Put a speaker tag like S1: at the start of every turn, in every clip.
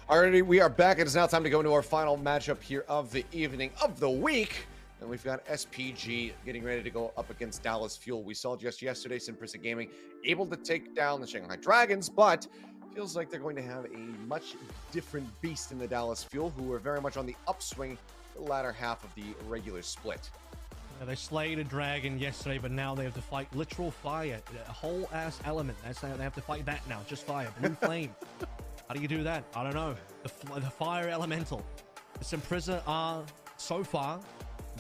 S1: Alrighty, we are back. It is now time to go into our final matchup here of the evening of the week. And we've got SPG getting ready to go up against Dallas Fuel. We saw just yesterday Sin Prisa Gaming able to take down the Shanghai Dragons, but feels like they're going to have a much different beast in the Dallas Fuel, who are very much on the upswing the latter half of the regular split.
S2: Yeah, they slayed a dragon yesterday, but now they have to fight literal fire, a whole ass element. That's how they have to fight that now, just fire, blue flame. How do you do that? I don't know. The fire elemental. The Sin Prisa are so far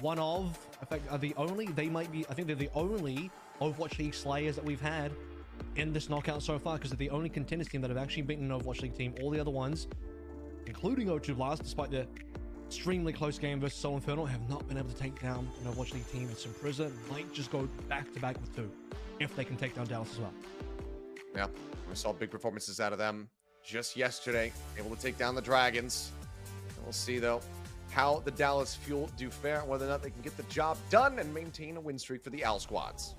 S2: one of, in fact, are the only, they might be, I think they're the only Overwatch League slayers that we've had in this knockout so far, because they're the only contenders team that have actually beaten an Overwatch League team. All the other ones, including O2 Blast, despite the extremely close game versus Soul Infernal, have not been able to take down an Overwatch League team. And Sin Prisa might just go back to back with two, if they can take down Dallas as well.
S1: Yeah, we saw big performances out of them just yesterday, able to take down the Dragons. And we'll see, though, how the Dallas Fuel do fare, whether or not they can get the job done and maintain a win streak for the Owl Squads.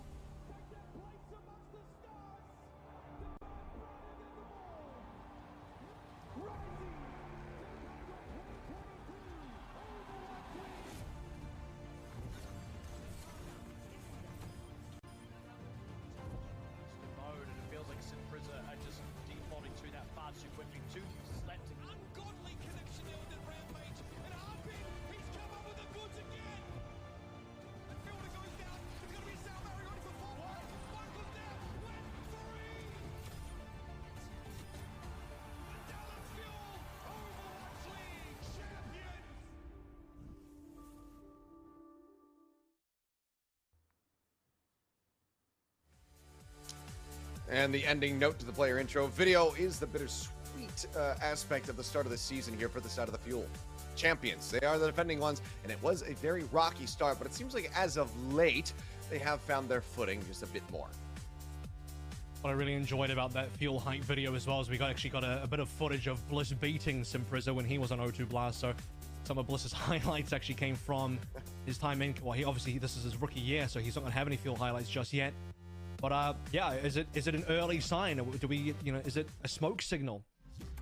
S1: And the ending note to the player intro video is the bittersweet aspect of the start of the season here for the side of the Fuel. Champions, they are the defending ones, and it was a very rocky start, but it seems like as of late, they have found their footing just a bit more.
S2: What I really enjoyed about that Fuel hype video as well is we actually got a bit of footage of Bliss beating Sin Prisa when he was on O2 Blast, so some of Bliss's highlights actually came from his time in, well, this is his rookie year, so he's not going to have any Fuel highlights just yet. But yeah, is it an early sign? Do we, is it a smoke signal?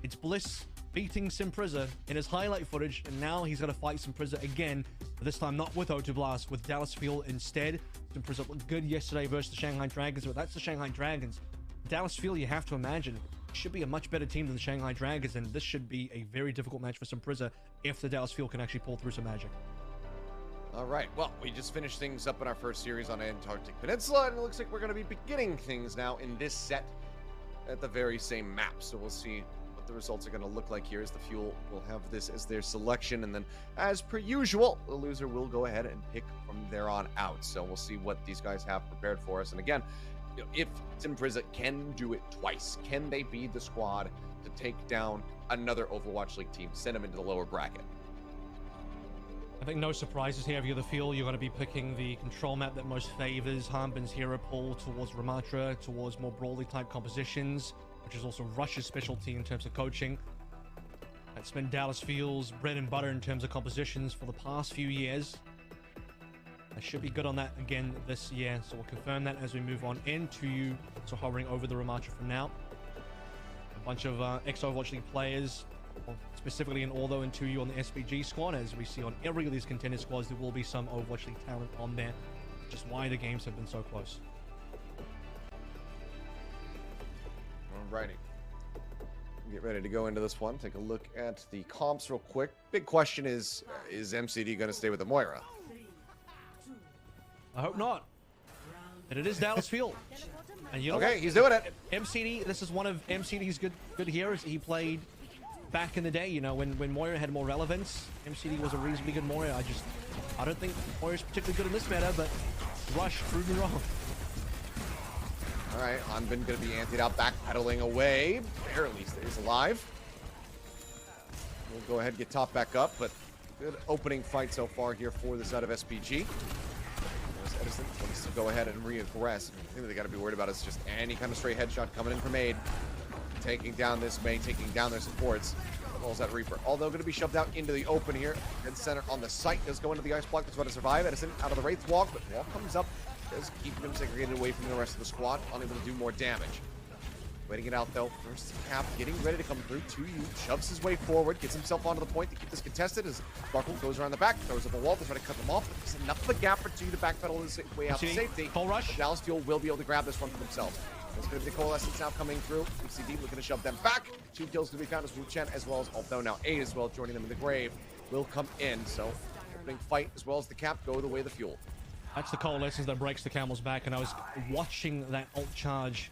S2: It's Bliss beating Sin Prisa in his highlight footage, and now he's going to fight Sin Prisa again, but this time not with O2 Blast, with Dallas Fuel instead. Sin Prisa looked good yesterday versus the Shanghai Dragons, but that's the Shanghai Dragons. Dallas Fuel, you have to imagine, should be a much better team than the Shanghai Dragons, and this should be a very difficult match for Sin Prisa if the Dallas Fuel can actually pull through some magic.
S1: All right, well, we just finished things up in our first series on Antarctic Peninsula, and it looks like we're going to be beginning things now in this set at the very same map. So we'll see what the results are going to look like here as the Fuel will have this as their selection. And then, as per usual, the loser will go ahead and pick from there on out. So we'll see what these guys have prepared for us. And again, if Sin Prisa can do it twice, can they be the squad to take down another Overwatch League team, send them into the lower bracket?
S2: I think no surprises here. If you're the Fuel, you're going to be picking the control map that most favors Harbin's hero pool towards Ramatra, towards more Brawly type compositions, which is also Rush's specialty in terms of coaching. That's been Dallas Fuel's bread and butter in terms of compositions for the past few years. I should be good on that again this year, so we'll confirm that as we move on into you. So hovering over the Ramatra for now. A bunch of ex-Overwatch League players, specifically in Ortho and 2U on the SPG squad. As we see on every of these contender squads, there will be some Overwatch League talent on there, just why the games have been so close.
S1: Alrighty, get ready to go into this one. Take a look at the comps real quick. Big question is MCD going to stay with the Moira?
S2: I hope not. And it is Dallas Fuel. And you know
S1: okay,
S2: what?
S1: He's doing it.
S2: MCD, this is one of MCD's good heroes. He played back in the day, when Moira had more relevance. MCD was a reasonably good Moira. I don't think Moira's particularly good in this meta, but Rush proved me wrong.
S1: All right, Hanbin going to be antied out, backpedaling away. Barely stays alive. We'll go ahead and get top back up, but good opening fight so far here for the side of SPG. There's Edison wants to go ahead and reaggress. The thing that they got to be worried about is just any kind of stray headshot coming in from Aid. Taking down this main, taking down their supports, as well as that Reaper. Although going to be shoved out into the open here. Dead center on the site does go into the ice block. That's about to survive. Edison out of the Wraith walk, but wall comes up. Does keep him segregated away from the rest of the squad, unable to do more damage. Waiting it out though. First Cap getting ready to come through. 2U shoves his way forward, gets himself onto the point to keep this contested as Sparkle goes around the back, throws up a wall to try to cut them off. But there's enough of a gap for 2U to backpedal his way out to safety.
S2: Full rush.
S1: Dallas Fuel will be able to grab this one for themselves. There's going to be the Coalescence now coming through. MCD looking to shove them back. 2 kills to be found as Wu Chen, as well as although now 8 as well joining them in the grave will come in. So opening fight as well as the Cap go the way of the Fuel.
S2: That's the Coalescence that breaks the Camel's back, and I was watching that ult charge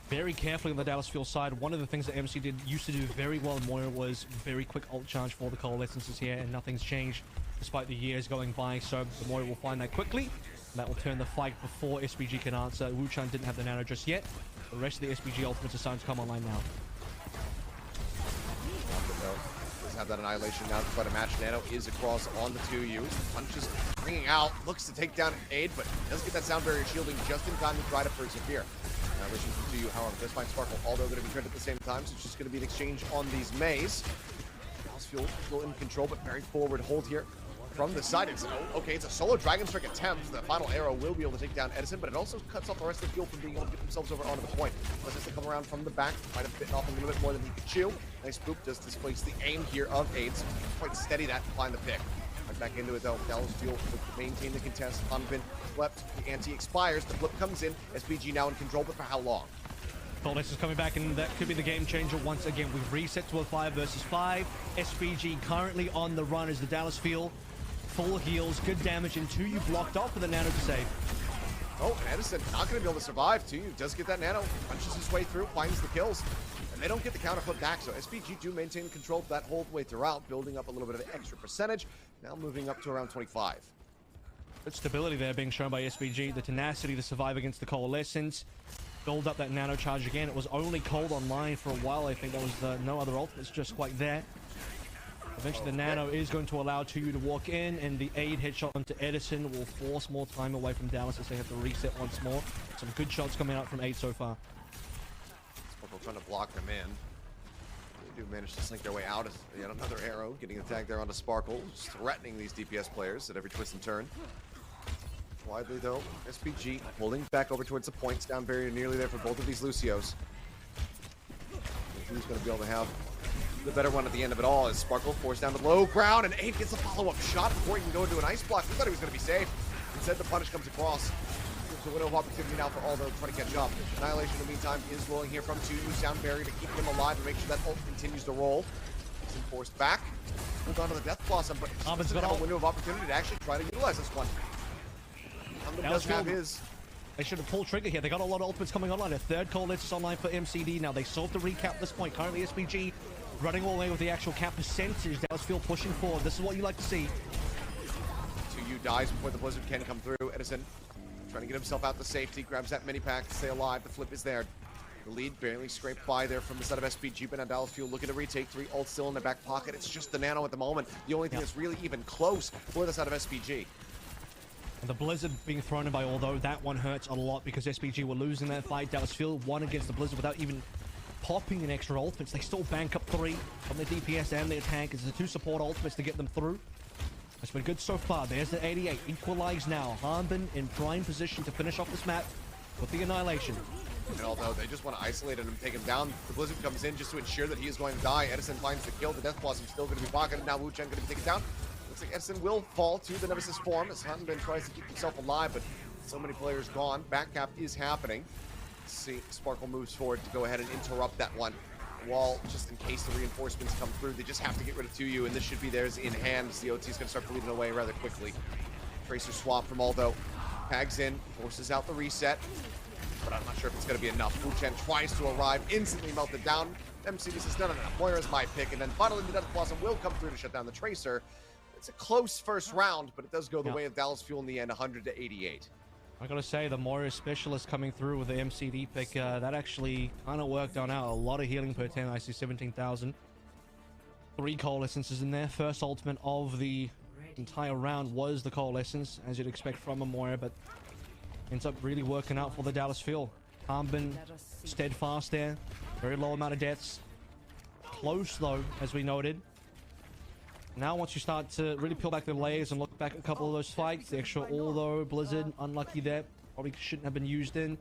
S2: very carefully on the Dallas Fuel side. One of the things that MC used to do very well in Moira was very quick ult charge for the Coalescences here, and nothing's changed despite the years going by. So the Moira will find that quickly. That will turn the fight before SPG can answer. Wu Chan didn't have the nano just yet. The rest of the SPG ultimates are starting to come online now.
S1: Does have that annihilation now to try to match. Nano is across on the 2U. Punches bringing out, looks to take down Aid, but does get that sound barrier shielding just in time to try to persevere. Annihilation from 2U, however, does find Sparkle, although going to be turned at the same time, so it's just going to be an exchange on these Mays. Dallas Fuel still in control, but very forward hold here. From the side, it's okay. It's a solo Dragon Strike attempt. The final arrow will be able to take down Edison, but it also cuts off the rest of the Fuel from being able to get themselves over onto the point. Let's just come around from the back, might have bitten off a little bit more than he could chew. Nice boop, just displace the aim here of Aids. Quite steady that to find the pick. Right back into it though. Dallas Fuel to maintain the contest. Unbin swept. The ante expires. The flip comes in. SPG now in control, but for how long?
S2: Coalescence is coming back, and that could be the game changer once again. We've reset to a 5 versus 5. SPG currently on the run as the Dallas Fuel. Full heals, good damage, and 2U blocked off with a nano to save.
S1: Oh, and Edison not going to be able to survive. 2U does get that nano, punches his way through, finds the kills, and they don't get the counter flip back. So SPG do maintain control that whole way throughout, building up a little bit of extra percentage. Now moving up to around 25.
S2: Good stability there being shown by SPG. The tenacity to survive against the Coalescence. Build up that nano charge again. It was only cold online for a while. I think there was no other ultimates just quite there. Eventually the nano is going to allow 2U to walk in, and the Aid headshot onto Edison will force more time away from Dallas as they have to reset once more. Some good shots coming out from Aid so far.
S1: Sparkle trying to block them in. They do manage to slink their way out as yet another arrow getting attacked there onto Sparkle, just threatening these DPS players at every twist and turn. Widely though, SPG pulling back over towards the points, down barrier nearly there for both of these Lucios. Who's going to be able to have the better one at the end of it all as Sparkle forced down to low ground, and Aid gets a follow-up shot before he can go into an ice block. We thought he was going to be safe. Instead, the punish comes across. It's a window of opportunity now for Aldo trying to catch up. Annihilation in the meantime is rolling here from 2U. Sound barrier to keep him alive and make sure that ult continues to roll. He's forced back. Hold on to the Death Blossom, but doesn't have a window of opportunity to actually try to utilize this one. Does have his.
S2: They should have pulled trigger here. They got a lot of ultimates coming online. A third Coalescence is online for MCD. Now they solved the recap at this point. Currently SPG running all the way with the actual cap percentage. Dallas Fuel pushing forward. This is what you like to see.
S1: 2U dies before the Blizzard can come through. Edison trying to get himself out to safety. Grabs that mini pack to stay alive. The flip is there. The lead barely scraped by there from the side of SPG, but now Dallas Fuel looking to retake. 3 ults still in their back pocket. It's just the nano at the moment. The only thing that's really even close for the side of SPG.
S2: And the Blizzard being thrown in by, although that one hurts a lot because SPG were losing that fight. Dallas Fuel won against the Blizzard without even popping an extra ultimates. They still bank up 3 from the DPS and the attack. It's the 2 support ultimates to get them through. It's been good so far. There's the 88. Equalized now. Harbin in prime position to finish off this map with the annihilation.
S1: And although they just want to isolate him and take him down, the Blizzard comes in just to ensure that he is going to die. Edison finds the kill. The Death Blossom still going to be pocketed. Now Wu Chen going to be taken down. Looks like Edison will fall to the Nemesis form as Hunbin tries to keep himself alive, but so many players gone. Backcap is happening. Let's see, Sparkle moves forward to go ahead and interrupt that one. Wall, just in case the reinforcements come through, they just have to get rid of 2U, and this should be theirs in hand as the OT is going to start bleeding away rather quickly. Tracer swap from Aldo. Tags in, forces out the reset, but I'm not sure if it's going to be enough. Wu Chen tries to arrive, instantly melted down. MC says, no, Moira's my pick, and then finally the Death Blossom will come through to shut down the Tracer. It's a close first round, but it does go the way of Dallas Fuel in the end, 100 to 88.
S2: I gotta say, the Moira Specialist coming through with the MCD pick, that actually kind of worked on out. A lot of healing per 10. I see 17,000. 3 Coalescences in there. First ultimate of the entire round was the Coalescence, as you'd expect from a Moira, but ends up really working out for the Dallas Fuel. Harbin steadfast there. Very low amount of deaths. Close, though, as we noted. Now, once you start to really peel back the layers and look back at a couple of those fights, the extra Aldo, Blizzard, unlucky there. Probably shouldn't have been used in.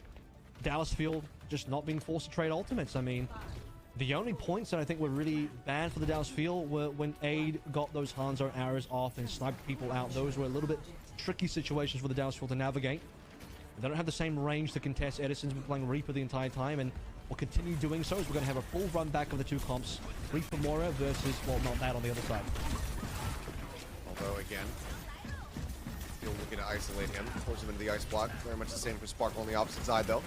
S2: Dallas Field just not being forced to trade ultimates. I mean, the only points that I think were really bad for the Dallas Field were when Aid got those Hanzo arrows off and sniped people out. Those were a little bit tricky situations for the Dallas Field to navigate. They don't have the same range to contest. Edison's been playing Reaper the entire time and will continue doing so, as we're going to have a full run back of the two comps. Reaper Moira versus, well, not that on the other side.
S1: Although, again, Fuel looking to isolate him, force him into the ice block. Very much the same for Sparkle on the opposite side, though.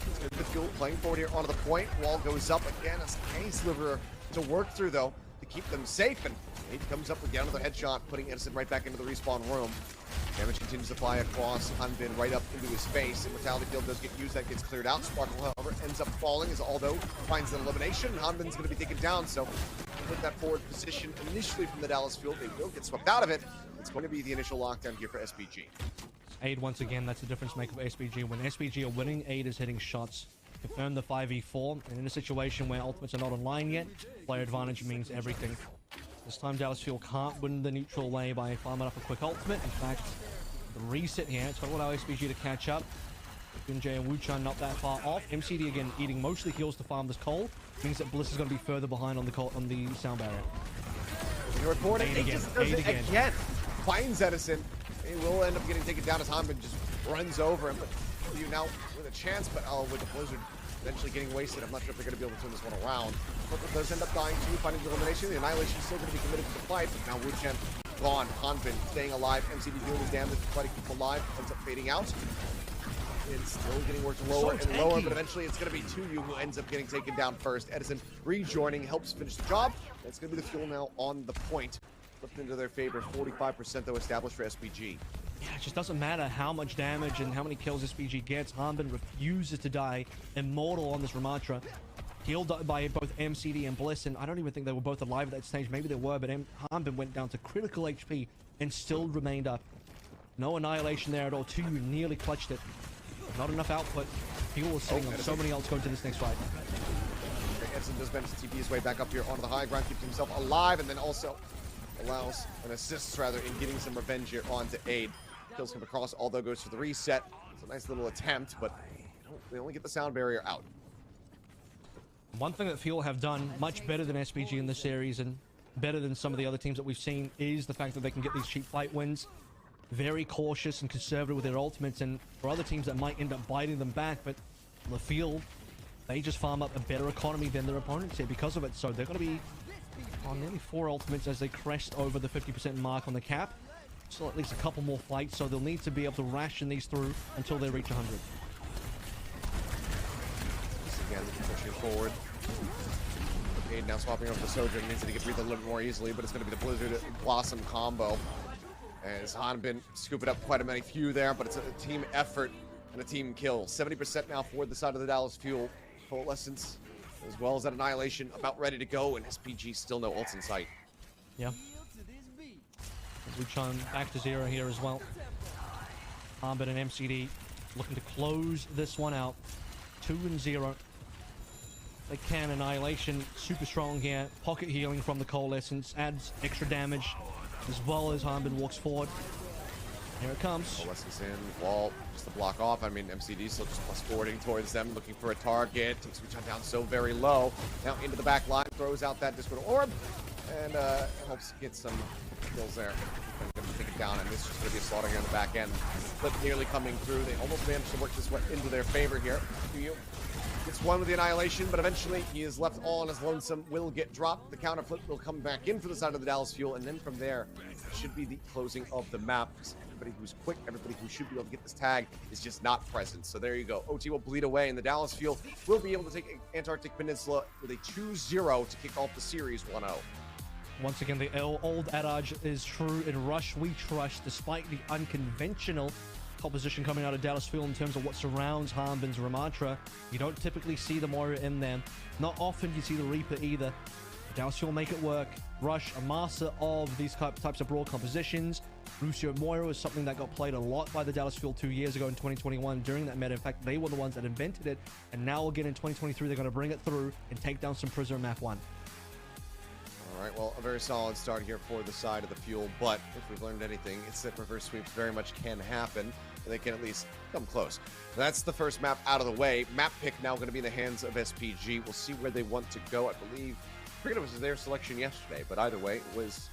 S1: It's good with Fuel playing forward here onto the point. Wall goes up again. A sliver to work through, though, to keep them safe. And he comes up again with a headshot, putting Edison right back into the respawn room. Damage continues to fly across Hanbin right up into his face. Immortality Field does get used. That gets cleared out. Sparkle, however, ends up falling as Aldo finds an elimination. Hanbin's going to be taken down, so put that forward position initially from the Dallas Field. They will get swept out of it. It's going to be the initial lockdown here for SPG.
S2: Aid, once again, that's the difference maker for SPG. When SPG are winning, Aid is hitting shots. Confirm the 5v4. And in a situation where ultimates are not online yet, player advantage means everything. This time, Dallas Fuel can't win the neutral way by farming up a quick ultimate. In fact, the reset here, it's going to allow SPG to catch up. Junjay and Wuchan not that far off. MCD, again, eating mostly heals to farm this coal. Means that Bliss is going to be further behind on the sound barrier.
S1: The report, it just does it again. Finds Edison. He will end up getting taken down as Hanbin just runs over him. But you now with a chance, but with the Blizzard eventually getting wasted, I'm not sure if they're going to be able to turn this one around. Purple does end up dying too, finding the elimination. The Annihilation is still going to be committed to the fight, but now Wuchen gone. Hanbin staying alive. MCD doing his damage to try to keep him alive. Ends up fading out. It's still getting worked lower and lower, but eventually it's going to be Tuyu who ends up getting taken down first. Edison rejoining, helps finish the job. That's going to be the Fuel now on the point. Flipped into their favor. 45% though established for SPG.
S2: Yeah, it just doesn't matter how much damage and how many kills SPG gets. Hanbin refuses to die. Immortal on this Ramatra. Healed by both MCD and Bliss, and I don't even think they were both alive at that stage. Maybe they were, but Hanbin went down to critical HP and still remained up. No annihilation there at all. Tuyu nearly clutched it. Not enough output. Fuel was sitting on so many ults going to this next fight.
S1: Edison does manage to TP his way back up here onto the high ground, keeps himself alive, and then also allows an assist rather in getting some revenge here onto Aid. Kills come across, although goes for the reset. It's a nice little attempt, but they only get the sound barrier out.
S2: One thing that Fuel have done much better than SPG in this series and better than some of the other teams that we've seen is the fact that they can get these cheap fight wins. Very cautious and conservative with their ultimates, and for other teams that might end up biting them back, but the Field, they just farm up a better economy than their opponents here because of it. So they're going to be on nearly 4 ultimates as they crest over the 50% mark on the cap. Still at least a couple more fights, so they'll need to be able to ration these through until they reach 100.
S1: Again, pushing forward. Aid now swapping over to Sojourn, means that he can breathe a little bit more easily, but it's going to be the Blizzard Blossom combo. As Hanbin scooping up quite a many few there, but it's a team effort and a team kill. 70% now for the side of the Dallas Fuel. Coalescence, as well as that Annihilation, about ready to go, and SPG still no ults in sight.
S2: Yeah. Wuchan back to 0 here as well. Hanbin and MCD looking to close this one out. 2-0. They can. Annihilation super strong here. Pocket healing from the Coalescence adds extra damage, as well as Hanbin walks forward. Here it comes.
S1: Coalescence in, wall, just to block off. I mean, MCD still just plus forwarding towards them, looking for a target. Takes Wuchan down so very low. Now into the back line, throws out that Discord Orb, and helps get some kills there. And going to take it down, and this is just going to be a slaughter here on the back end. Flip nearly coming through. They almost managed to work this one into their favor here. Gets one with the Annihilation, but eventually he is left all on his lonesome. Will get dropped. The counter flip will come back in for the side of the Dallas Fuel, and then from there should be the closing of the map. Everybody who's quick, everybody who should be able to get this tag is just not present. So there you go. OT will bleed away, and the Dallas Fuel will be able to take Antarctic Peninsula with a 2-0 to kick off the series 1-0.
S2: Once again, the old adage is true. In Rush, we trust, despite the unconventional composition coming out of Dallas Field in terms of what surrounds Hanbin's Ramatra. You don't typically see the Moira in there. Not often you see the Reaper either. Dallas Field make it work. Rush, a master of these types of broad compositions. Lucio Moira was something that got played a lot by the Dallas Field 2 years ago in 2021 during that meta. In fact, they were the ones that invented it. And now again in 2023, they're going to bring it through and take down Sin Prisa Map 1.
S1: All right, well, a very solid start here for the side of the Fuel, but if we've learned anything, it's that reverse sweeps very much can happen, and they can at least come close. That's the first map out of the way. Map pick now going to be in the hands of SPG. We'll see where they want to go. I believe, I forget it was their selection yesterday, but either way, it was,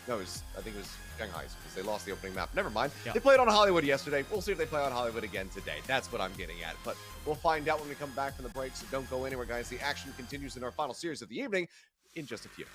S1: no, it was, I think it was Shanghai's, because they lost the opening map. Never mind.
S2: Yeah.
S1: They played on Hollywood yesterday. We'll see if they play on Hollywood again today. That's what I'm getting at, but we'll find out when we come back from the break, so don't go anywhere, guys. The action continues in our final series of the evening in just a few.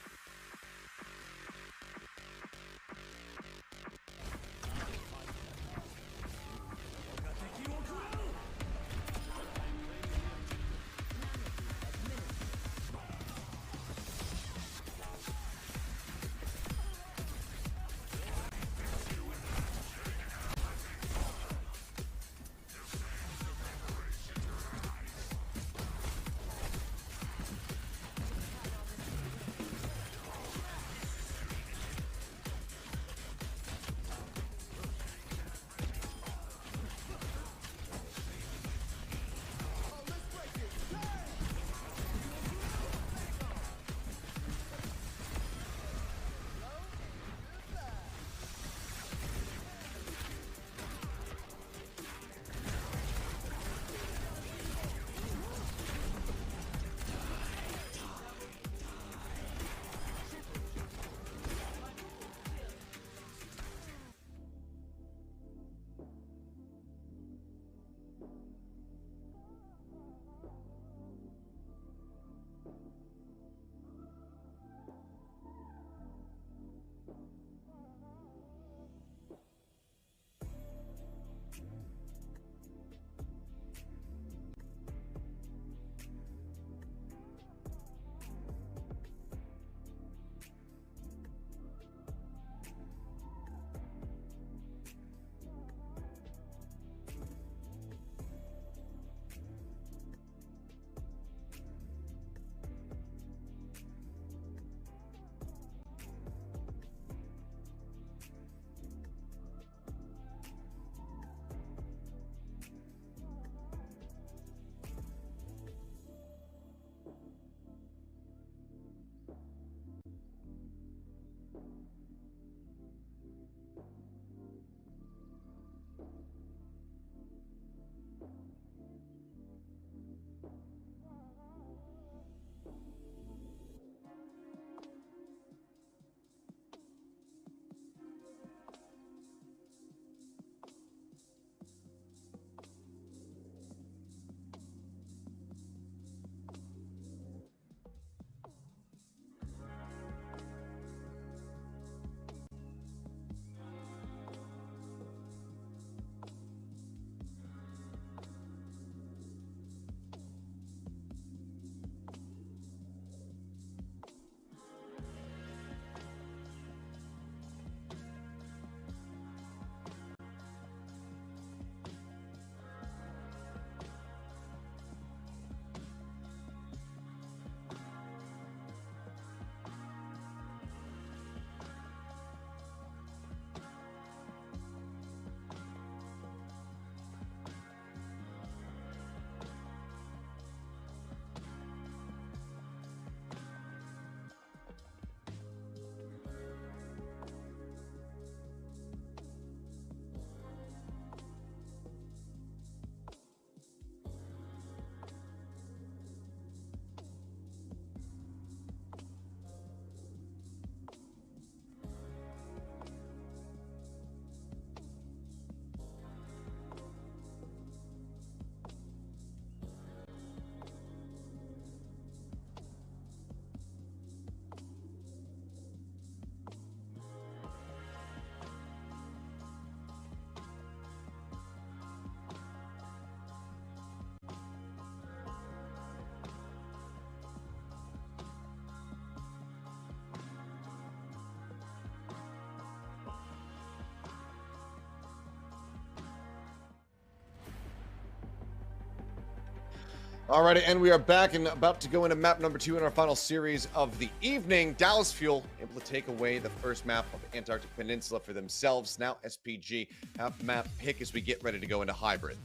S1: Alrighty, and we are back and about to go into map number 2 in our final series of the evening. Dallas Fuel able to take away the first map of Antarctic Peninsula for themselves. Now SPG have map pick as we get ready to go into hybrid.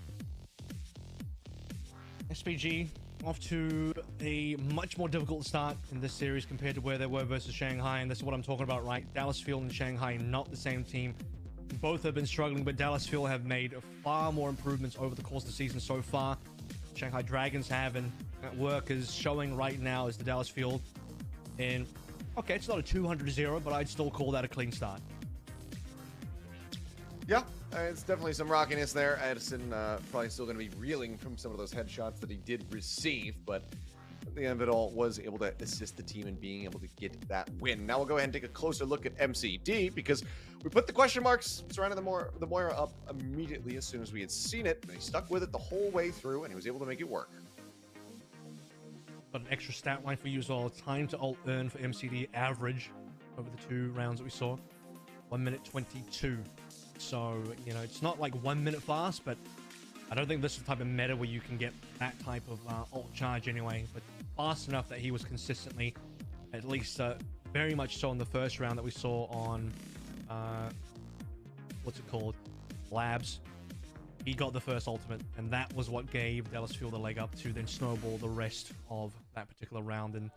S2: SPG off to a much more difficult start in this series compared to where they were versus Shanghai, and this is what I'm talking about, right? Dallas Field and Shanghai, not the same team. Both have been struggling, but Dallas Field have made far more improvements over the course of the season so far. Shanghai Dragons have, and that work is showing right now as the Dallas Field. And okay, it's not a 200-0, but I'd still call that a clean start.
S1: Yeah, it's definitely some rockiness there. Edison probably still going to be reeling from some of those headshots that he did receive, but at the end of it all, was able to assist the team in being able to get that win. Now we'll go ahead and take a closer look at MCD, because we put the question marks surrounding the Moira up immediately as soon as we had seen it, and he stuck with it the whole way through, and he was able to make it work.
S2: Got an extra stat line for you as well. Time to ult earn for MCD average over the 2 rounds that we saw. 1 minute 22. So, you know, it's not like 1 minute fast, but I don't think this is the type of meta where you can get that type of ult charge anyway. But fast enough that he was consistently, at least very much so in the first round that we saw on, what's it called? Labs. He got the first ultimate, and that was what gave Dallas Field a leg up to then snowball the rest of that particular round and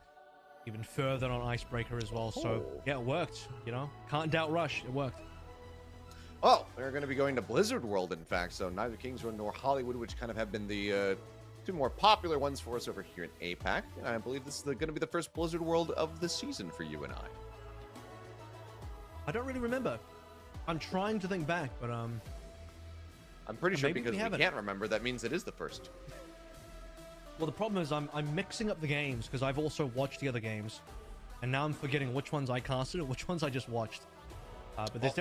S2: even further on Icebreaker as well. So, yeah, it worked, you know? Can't doubt Rush. It worked.
S1: Oh, they're going to be going to Blizzard World, in fact, so neither Kingswood nor Hollywood, which kind of have been the 2 more popular ones for us over here in APAC. And I believe this is going to be the first Blizzard World of the season for you and
S2: I don't really remember. I'm trying to think back, but I'm
S1: pretty sure because we can't remember, that means it is the first.
S2: Well, the problem is I'm mixing up the games because I've also watched the other games, and now I'm forgetting which ones I casted and which ones I just watched. But there's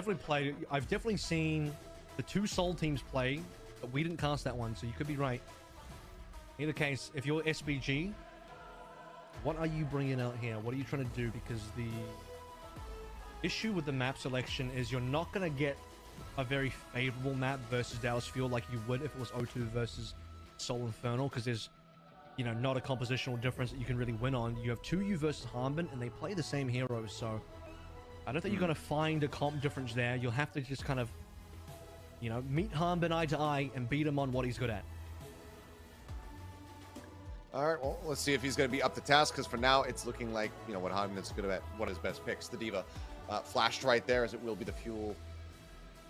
S2: I've definitely seen the 2 Soul teams play, but we didn't cast that one, so you could be right. In either case, if you're SBG, what are you bringing out here? What are you trying to do? Because the issue with the map selection is you're not going to get a very favorable map versus Dallas Field like you would if it was O2 versus Soul Infernal, because there's, you know, not a compositional difference that you can really win on. You have 2U versus Harmbin, and they play the same heroes, so I don't think you're going to find a comp difference there. You'll have to just kind of, you know, meet Harmbin eye to eye and beat him on what he's good at.
S1: All right, well, let's see if he's going to be up to task, because for now, it's looking like, you know, what Harmbin's good at, what his best picks. The Diva flashed right there, as it will be the fuel.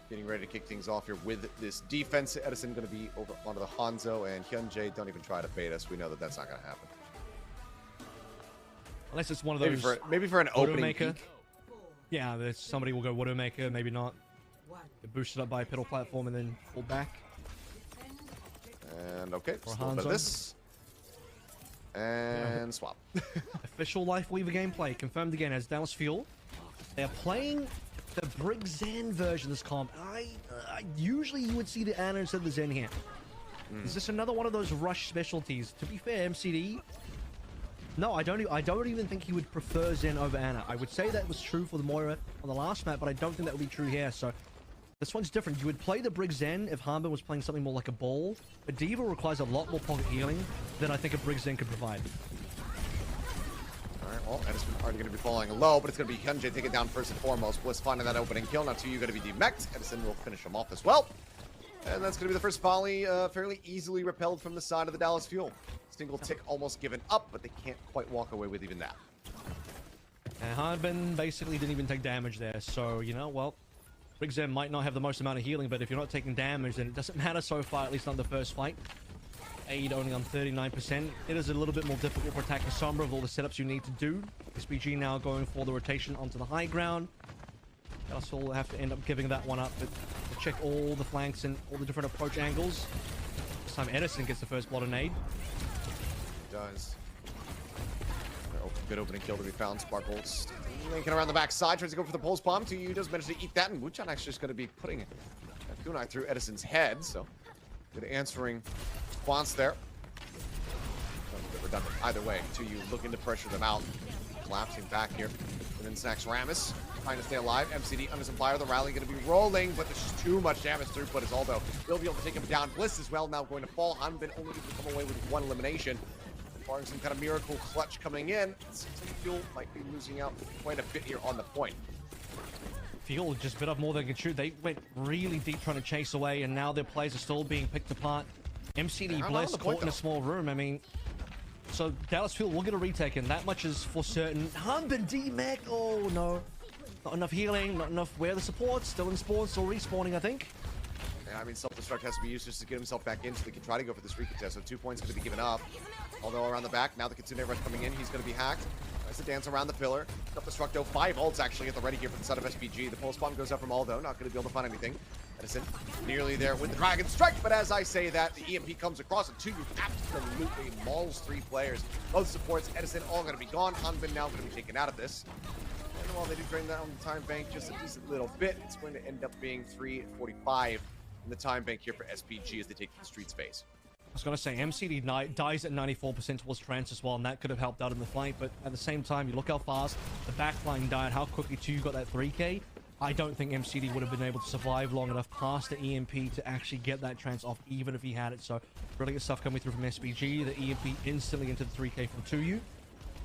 S1: Getting ready to kick things off here with this defense. Edison going to be over onto the Hanzo, and Hyunjae, don't even try to bait us. We know that that's not going to happen.
S2: Unless it's one of those...
S1: Maybe for an opening peek.
S2: Yeah, there's somebody will go Widowmaker, maybe not. Get boosted up by a pedal platform and then pull back.
S1: And okay, just a little bit of this. And swap.
S2: Official Life Weaver gameplay confirmed again as Dallas Fuel. They are playing the Brig Zen version of this comp. Usually you would see the Ana instead of the Zen here. Is this another one of those rush specialties? To be fair, MCD, no, I don't even think he would prefer Zen over Ana. I would say that was true for the Moira on the last map, but I don't think that would be true here. So this one's different. You would play the Brig Zen if Harmbin was playing something more like a ball. But Diva requires a lot more pocket healing than I think a Brig Zen could provide.
S1: All right, well, Edison already going to be falling low, but it's going to be Hyunjae taking down first and foremost. Bliss finding that opening kill. Now 2U going to be demeched. Edison will finish him off as well. And that's going to be the first volley, fairly easily repelled from the side of the Dallas Fuel. Single tick almost given up, but they can't quite walk away with even that.
S2: And Harmbin basically didn't even take damage there. So, you know, well, Brig Zen might not have the most amount of healing, but if you're not taking damage, then it doesn't matter so far, at least on the first fight. Aid only on 39%. It is a little bit more difficult for attacking Sombra with all the setups you need to do. SPG now going for the rotation onto the high ground. Dallas will have to end up giving that one up, but we'll check all the flanks and all the different approach angles. This time Edison gets the first blood and aid.
S1: He does. Good opening kill to be found. Sparkles linking around the backside, tries to go for the pulse bomb. 2U does manage to eat that, and Wuchan actually is going to be putting a kunai through Edison's head, so good answering response there. A bit redundant either way. 2U looking to pressure them out. Collapsing back here. And then Snacks Ramus trying to stay alive. MCD under some fire. The rally going to be rolling, but there's just too much damage through. But Isoldo will be able to take him down. Bliss as well now going to fall. Hanbin only to come away with 1 elimination. Barring some kind of miracle clutch coming in, Fuel might be losing out quite a bit here on the point.
S2: Fuel just bit off more than they could shoot. They went really deep trying to chase away, and now their plays are still being picked apart. MCD Bliss caught in a small room. I mean, So Dallas Fuel will get a retake in. That much is for certain. Hump and D-Mac. Oh, no. Not enough healing. Not enough where the supports. Still in spawn. Still respawning, I think.
S1: Yeah, I mean, self-destruct has to be used just to get himself back in so they can try to go for this recontest. So 2 points going to be given up. Although around the back, now the Kitsune rush coming in. He's going to be hacked. Tries to dance around the pillar. Self-destruct, though. 5 ults actually at the ready here for the side of SPG. The pulse bomb goes up from Aldo. Not going to be able to find anything. Edison nearly there with the Dragon Strike, but as I say that, the EMP comes across and 2U absolutely mauls 3 players. Both supports, Edison, all going to be gone. Hanbin now going to be taken out of this. And while they do drain that on the time bank just a decent little bit, it's going to end up being 3:45 in the time bank here for SPG as they take the street space.
S2: I was going to say, MCD dies at 94% towards Trance as well, and that could have helped out in the fight, but at the same time, you look how fast the backline died, how quickly 2U got that 3K. I don't think MCD would have been able to survive long enough past the EMP to actually get that Trance off, even if he had it. So, really good stuff coming through from SPG. The EMP instantly into the 3K from 2U.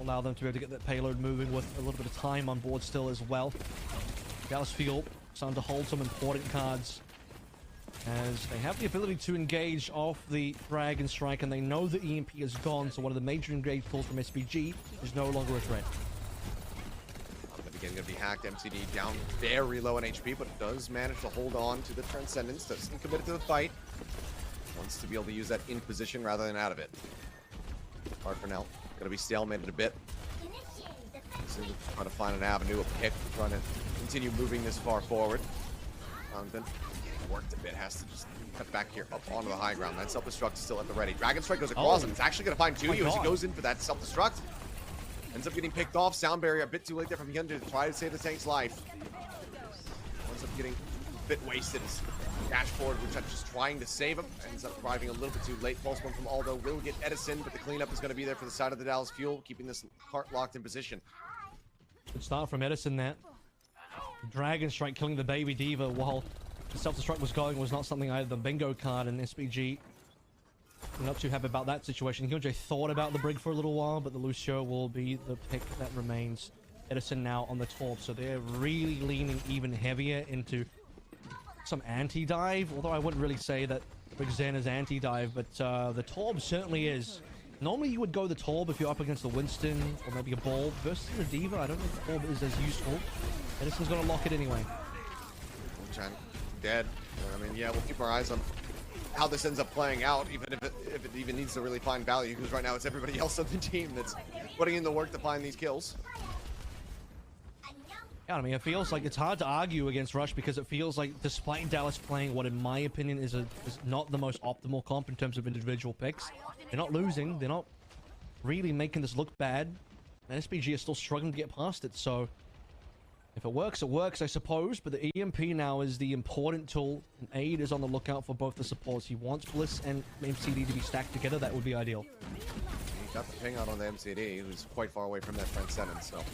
S2: Allow them to be able to get that payload moving with a little bit of time on board still as well. Dallas Fuel starting to hold some important cards as they have the ability to engage off the Dragon Strike, and they know the EMP is gone, so one of the major engage tools from SPG is no longer a threat.
S1: Again, going to be hacked. MCD down very low in HP, but does manage to hold on to the Transcendence. Doesn't commit to the fight. Wants to be able to use that in position rather than out of it. Hard for now. Going to be stalemated a bit. So trying to find an avenue, a pick, trying to continue moving this far forward. Been worked a bit, has to just cut back here up onto the high ground. That self-destruct is still at the ready. Dragon Strike goes across, and it's actually going to find 2U as he goes in for that self-destruct. Ends up getting picked off. Sound barrier a bit too late there from Hyun to try to save the tank's life. Ends up getting a bit wasted. Dashboard, which I'm just trying to save him. Ends up arriving a little bit too late. Pulse one from Aldo will get Edison, but the cleanup is going to be there for the side of the Dallas Fuel, keeping this cart locked in position.
S2: Good start from Edison there. Dragon Strike killing the Baby Diva while the self-destruct was going was not something I had the bingo card in SPG. I'm not too happy about that situation. Hyunjae thought about the Brig for a little while, but the Lucio will be the pick that remains. Edison now on the Torb, so they're really leaning even heavier into some anti-dive, although I wouldn't really say that Brig Zen is anti-dive, but the Torb certainly is. Normally you would go the Torb if you're up against the Winston or maybe a Bulb. Versus the Diva, I don't think the Torb is as useful. Edison's gonna lock it anyway.
S1: Chan dead. I mean, yeah, we'll keep our eyes on how this ends up playing out, even if it even needs to really find value, because right now it's everybody else on the team that's putting in the work to find these kills.
S2: Yeah, I mean, it feels like it's hard to argue against Rush because it feels like, despite Dallas playing what, in my opinion, is not the most optimal comp in terms of individual picks, they're not losing, they're not really making this look bad, and SPG is still struggling to get past it, so if it works, I suppose, but the EMP now is the important tool, and Aid is on the lookout for both the supports. He wants Bliss and MCD to be stacked together. That would be ideal.
S1: He got the ping out on the MCD, who's quite far away from that Transcendence, so we'll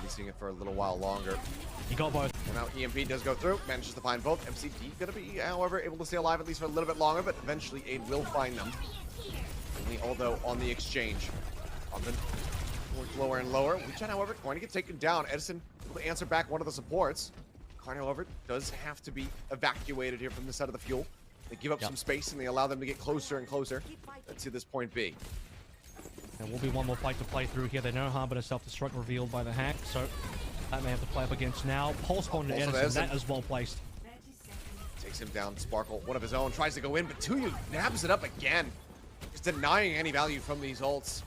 S1: be seeing it for a little while longer.
S2: He got both.
S1: And now EMP does go through, manages to find both. MCD going to be, however, able to stay alive at least for a little bit longer, but eventually Aid will find them. Only Aldo on the exchange. Lower and lower, which, however, going to get taken down. Edison able to answer back one of the supports. Karn, however, does have to be evacuated here from the side of the fuel. They give up some space and they allow them to get closer and closer to this point B.
S2: There will be one more fight to play through here. They know Harbor self-destruct revealed by the hack, so that may have to play up against now. Pulse bomb to Edison, that is well placed.
S1: Takes him down. Sparkle, one of his own, tries to go in, but 2U nabs it up again. Just denying any value from these ults.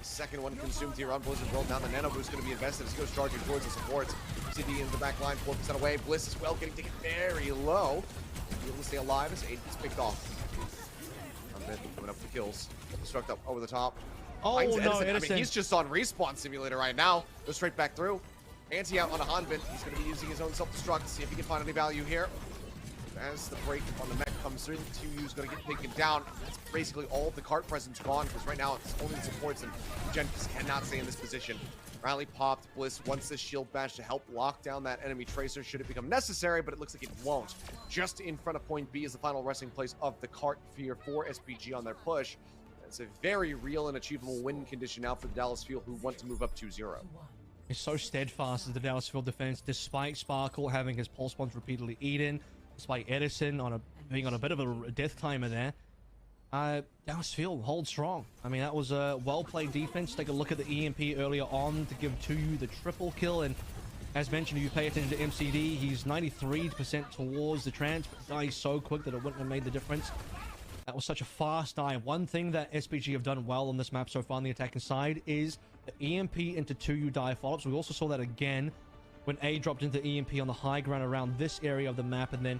S1: Second one consumed here on Blizzard World. Now the Nano Boost is going to be invested as he goes charging towards the supports. CD in the back line, 4% away. Bliss as well, getting taken very low. Able to stay alive as Aid is picked off. Coming up for kills. Destruct up over the top.
S2: Oh, no, Edison.
S1: I mean, he's just on Respawn Simulator right now. Goes straight back through. Anti out on a Hanbin. He's going to be using his own self-destruct. See if he can find any value here. As the break on the mech comes through, 2U's going to get taken down. It's basically all of the cart presence gone, because right now it's only the supports, and Gen cannot stay in this position. Rally popped. Bliss wants this shield bash to help lock down that enemy tracer should it become necessary, but it looks like it won't. Just in front of point B is the final resting place of the cart here for SPG on their push. It's a very real and achievable win condition now for the Dallas Fuel, who want to move up 2-0.
S2: It's so steadfast as the Dallas Field defense, despite Sparkle having his pulse bombs repeatedly eaten, despite Edison being on a bit of a death timer there. Dallas Field holds strong. I mean, that was a well-played defense. Take a look at the EMP earlier on to give 2U the triple kill. And as mentioned, if you pay attention to MCD, he's 93% towards the trans, but dies so quick that it wouldn't have made the difference. That was such a fast die. One thing that SPG have done well on this map so far on the attacking side is the EMP into 2U die follow-ups. We also saw that again when A dropped into EMP on the high ground around this area of the map, and then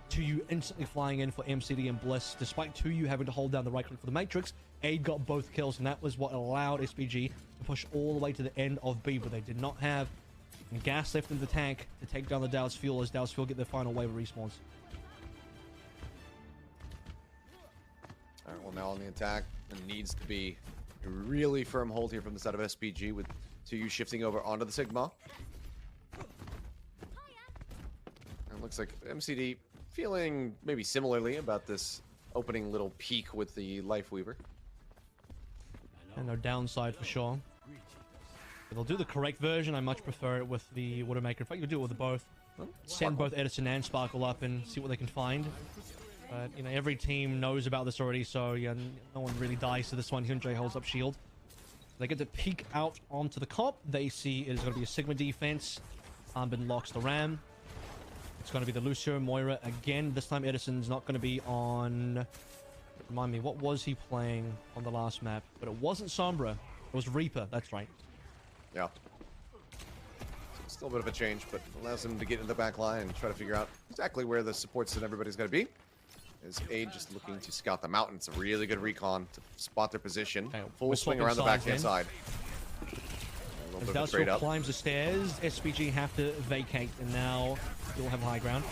S2: 2U instantly flying in for MCD and Bliss. Despite 2U having to hold down the right click for the Matrix, A got both kills, and that was what allowed SPG to push all the way to the end of B, but they did not have gas left in the tank to take down the Dallas Fuel as Dallas Fuel get their final wave of respawns.
S1: All right, well, now on the attack, it needs to be a really firm hold here from the side of SPG with 2U shifting over onto the Sigma. And it looks like MCD feeling maybe similarly about this opening little peak with the Life Weaver.
S2: And no downside for sure. If they'll do the correct version, I much prefer it with the Widowmaker. In fact, you'll do it with both. Send both Edison and Sparkle up and see what they can find. But, you know, every team knows about this already, so yeah, no one really dies to this one. Hyundai holds up shield. They get to peek out onto the cop. They see it is going to be a Sigma defense. Armbin locks the Ram. It's going to be the Lucio Moira again. This time Edison's not going to be on... Remind me, what was he playing on the last map? But it wasn't Sombra. It was Reaper. That's right.
S1: Yeah. Still a bit of a change, but allows him to get into the back line and try to figure out exactly where the supports and everybody's going to be. Is A just looking to scout them out, and it's a really good recon to spot their position. Okay, full swing around the backhand side.
S2: As Dallas climbs the stairs, SPG have to vacate, and now you'll have high ground.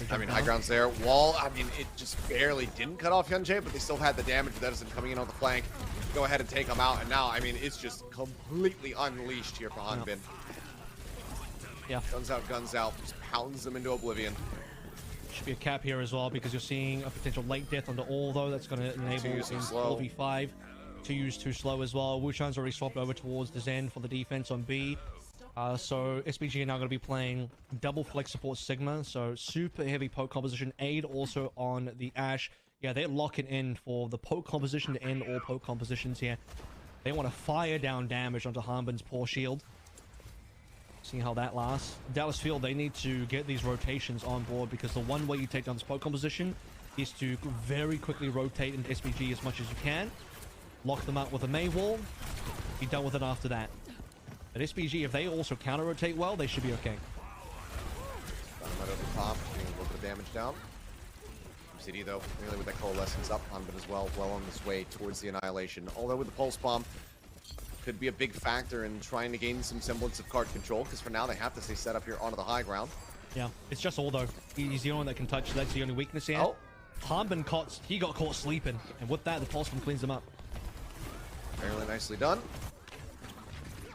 S1: I mean, high ground's there. Wall, I mean, it just barely didn't cut off Hyunjae, but they still had the damage with Edison coming in on the flank. Go ahead and take him out, and now, I mean, it's just completely unleashed here for Hanbin.
S2: Yeah.
S1: Guns out, just pounds them into oblivion.
S2: Should be a cap here as well, because you're seeing a potential late death onto all, though. That's going to enable in 4v5 to use too slow as well. Wushan's already swapped over towards the Zen for the defense on B. So SPG are now going to be playing double flex support Sigma, so super heavy poke composition. Aid also on the Ash. Yeah, they're locking in for the poke composition to end all poke compositions here. They want to fire down damage onto Hanbin's poor shield. Seeing how that lasts. Dallas Field, they need to get these rotations on board, because the one way you take down this poke composition is to very quickly rotate into SPG as much as you can. Lock them out with a May wall. Be done with it after that. At SPG, if they also counter-rotate well, they should be okay.
S1: Got him right over the top, getting a little bit of damage down. MCD, though, really with that coalescence up on it as well, well on this way towards the annihilation. Although with the pulse bomb, could be a big factor in trying to gain some semblance of card control, because for now they have to stay set up here onto the high ground.
S2: Yeah, it's just all, though. He's the only one that can touch. That's the only weakness here.
S1: Oh.
S2: Hanbin got caught sleeping, and with that, the pulse bomb cleans him up.
S1: Fairly nicely done.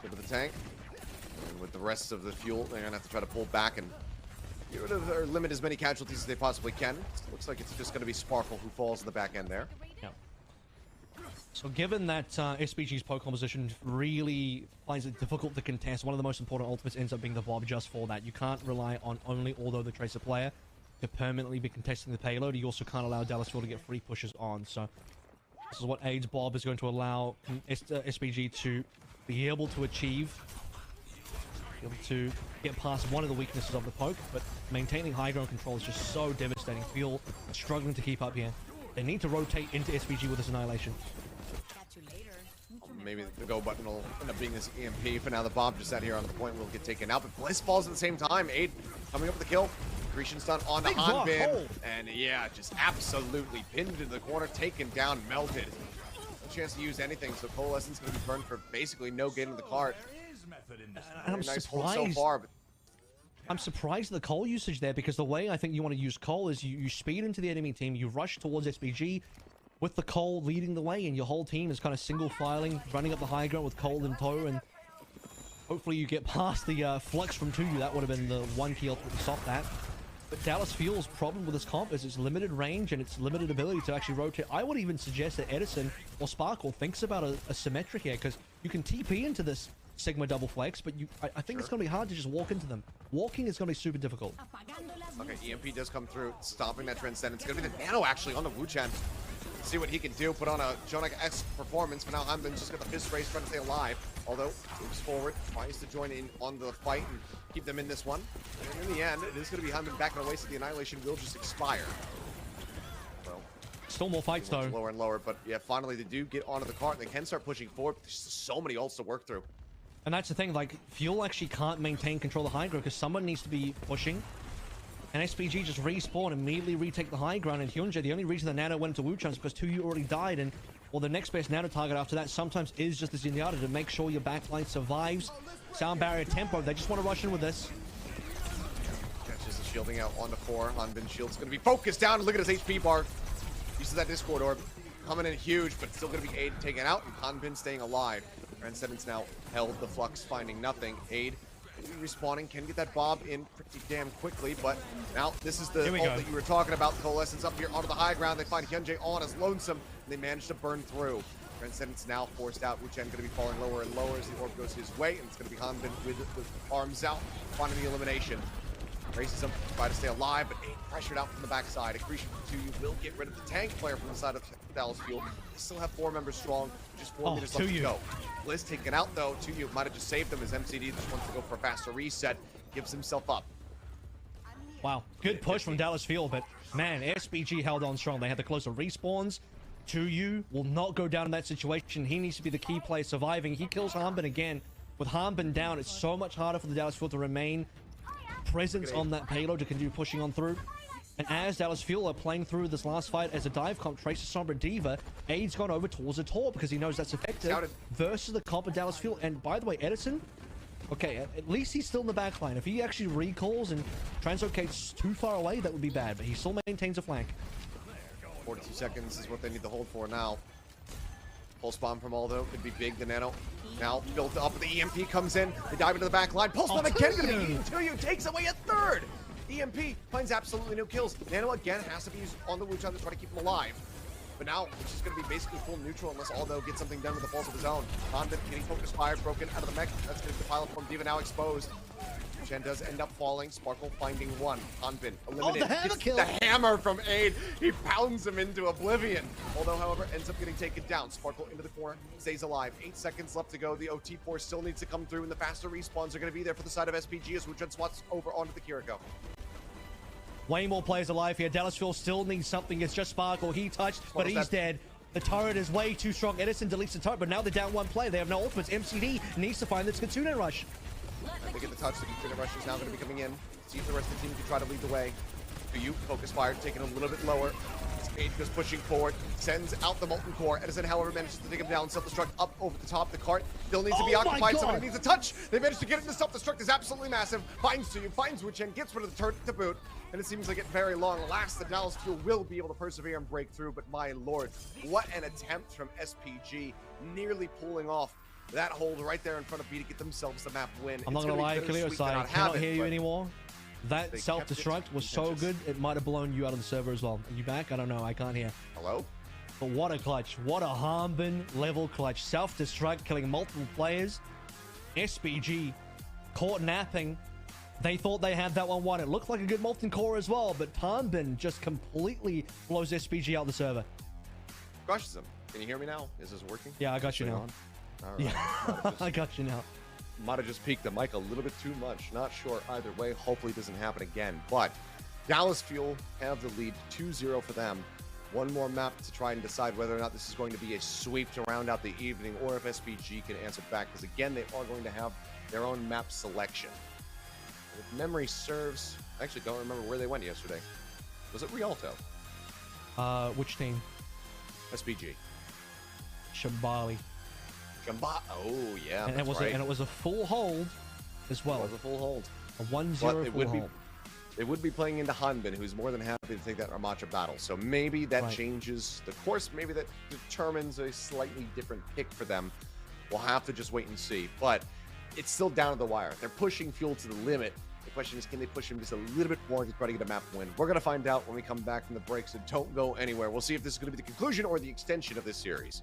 S1: Good with the tank. And with the rest of the fuel, they're going to have to try to pull back and get rid of or limit as many casualties as they possibly can. It looks like it's just going to be Sparkle who falls in the back end there.
S2: Yeah. So given that SPG's poke composition really finds it difficult to contest, one of the most important ultimates ends up being the Bob just for that. You can't rely on only Although the Tracer player to permanently be contesting the payload. You also can't allow Dallas Field to get free pushes on. So this is what AIDS Bob is going to allow SPG to be able to achieve. Be able to get past one of the weaknesses of the poke, but maintaining high ground control is just so devastating. Feel struggling to keep up here. They need to rotate into SPG with this annihilation.
S1: Maybe the go button will end up being this EMP. For now, the bomb just out here on the point will get taken out, but Bliss falls at the same time. Aid coming up with the kill. Grecian stun on the Hanbin, and yeah, just absolutely pinned into the corner, taken down, melted. No chance to use anything, so Coalescence going to be burned for basically no gain in the cart.
S2: I'm
S1: nice
S2: surprised.
S1: So far, but
S2: I'm surprised at the coal usage there, because the way I think you want to use coal is you speed into the enemy team, you rush towards SPG with the coal leading the way, and your whole team is kind of single filing, running up the high ground with coal in tow, and hopefully you get past the flux from 2U. That would have been the one key ultimate to stop that. But Dallas Field's problem with this comp is its limited range and its limited ability to actually rotate. I would even suggest that Edison or Sparkle thinks about a symmetric here, because you can TP into this Sigma double flex, but I think it's going to be hard to just walk into them. Walking is going to be super difficult.
S1: Okay, EMP does come through, stopping that Transcendence. It's going to be the Nano actually on the Wuchan. See what he can do. Put on a Jonah-esque performance. But now Hanbin's just got the fist race trying to stay alive. Although, moves forward, tries to join in on the fight and keep them in this one. And in the end, it is going to be Hanbin back in a way, so the Annihilation will just expire. Well,
S2: still more fights though.
S1: Lower and lower, but yeah, finally they do get onto the cart. They can start pushing forward, but there's so many ults to work through.
S2: And that's the thing, like, Fuel actually can't maintain control of the high ground because someone needs to be pushing. And SPG just respawn, immediately retake the high ground. And Hyunjae, the only reason the Nano went to Wuchan is because 2U already died. And, well, the next best Nano target after that sometimes is just the Zenyatta to make sure your backline survives. Sound barrier tempo, they just want to rush in with this.
S1: Catches the shielding out onto 4. Hanbin's shield's going to be focused down. Look at his HP bar. Uses that Discord orb. Coming in huge, but still going to be Aid taken out. And Hanbin staying alive. Transcendence now held the Flux, finding nothing. Aid respawning, can get that Bob in pretty damn quickly, but now this is the ult that you were talking about. Coalescence up here onto the high ground. They find Hyunjae on as lonesome, and they manage to burn through. Transcendence now forced out. Wuchen going to be falling lower and lower as the orb goes his way, and it's going to be Hanbin with the arms out, finding the elimination. Races him, try to stay alive, but Aid pressured out from the backside. Accretion from 2U will get rid of the tank player from the side of Dallas Fuel. They still have 4 members strong, just 4 meters left to go. Bliss taken out though. 2U might have just saved them as MCD just wants to go for a faster reset, gives himself up.
S2: Wow, good push from Dallas Fuel, but man, SPG held on strong. They had the closer respawns. 2U will not go down in that situation. He needs to be the key player surviving. He kills Hanbin again. With Hanbin down, it's so much harder for the Dallas Fuel to remain presence on that payload to continue pushing on through. And as Dallas Fuel are playing through this last fight as a dive comp, traces Sombra Diva, Aid's gone over towards a Tor because he knows that's effective versus the comp of Dallas Fuel. And by the way, Edison, okay, at least he's still in the back line. If he actually recalls and translocates too far away, that would be bad, but he still maintains a flank.
S1: 42 seconds is what they need to hold for now. Pulse bomb from Aldo could be big. The Nano now built up. The EMP comes in. They dive into the back line. Pulse bomb again going to be eaten. 2U takes away a third. EMP finds absolutely no kills. Nano again has to be used on the Wuchan to try to keep him alive. But now it's just going to be basically full neutral unless Aldo gets something done with the pulse of his own. Hanbin getting focus fire broken out of the mech. That's going to be the pilot from Diva now exposed. Chen does end up falling. Sparkle finding 1. Hanbin eliminated. The hammer from Aid. He pounds him into oblivion. Although, however, ends up getting taken down. Sparkle into the corner, stays alive. 8 seconds left to go. The OT force still needs to come through, and the faster respawns are going to be there for the side of SPG as Wuchen swats over onto the Kiriko.
S2: Way more players alive here. Dallas Fuel still needs something. It's just Sparkle. He touched, but he's dead. The turret is way too strong. Edison deletes the turret, but now they're down 1 player. They have no ultimates. MCD needs to find this Kitsune rush.
S1: They get the touch. The Kitsune rush is now going to be coming in. See if the rest of the team can try to lead the way. 2U, focus fire, taking a little bit lower. Aid goes pushing forward, sends out the Molten Core. Edison, however, manages to take him down. Self-destruct up over the top. The cart still needs to be occupied. Somebody needs a touch. They managed to get it. The self-destruct is absolutely massive. Finds 2U, finds Wuchen, gets rid of the turret to boot. And it seems like it very long lasts. The Dallas Fuel will be able to persevere and break through. But my lord, what an attempt from SPG, nearly pulling off that hold right there in front of B to get themselves the map win.
S2: I'm not gonna lie, Khalil, I cannot hear you anymore. That self-destruct was so good, it might have blown you out of the server as well. Are you back? I don't know. I can't hear.
S1: Hello?
S2: But what a clutch. What a Hanbin level clutch. Self-destruct, killing multiple players. SPG caught napping. They thought they had that one won. It looked like a good Molten Core as well, but Hanbin just completely blows SPG out the server.
S1: Crushes them. Can you hear me now? Is this working?
S2: Yeah, I got you now.
S1: All right.
S2: Yeah, I got you now.
S1: Might have just peaked the mic a little bit too much. Not sure either way. Hopefully it doesn't happen again. But Dallas Fuel have the lead 2-0 for them. One more map to try and decide whether or not this is going to be a sweep to round out the evening or if SPG can answer back. Because again, they are going to have their own map selection. If memory serves, I actually don't remember where they went yesterday. Was it Rialto?
S2: Which team?
S1: SPG.
S2: Shambali.
S1: Oh yeah,
S2: and it was a full hold as well.
S1: It was a full hold.
S2: A 1-0 full hold.
S1: They would be playing into Hanbin, who's more than happy to take that Armacha battle. So maybe that changes the course. Maybe that determines a slightly different pick for them. We'll have to just wait and see. But it's still down to the wire. They're pushing Fuel to the limit. The question is, can they push him just a little bit more to try to get a map win? We're going to find out when we come back from the break, so don't go anywhere. We'll see if this is going to be the conclusion or the extension of this series.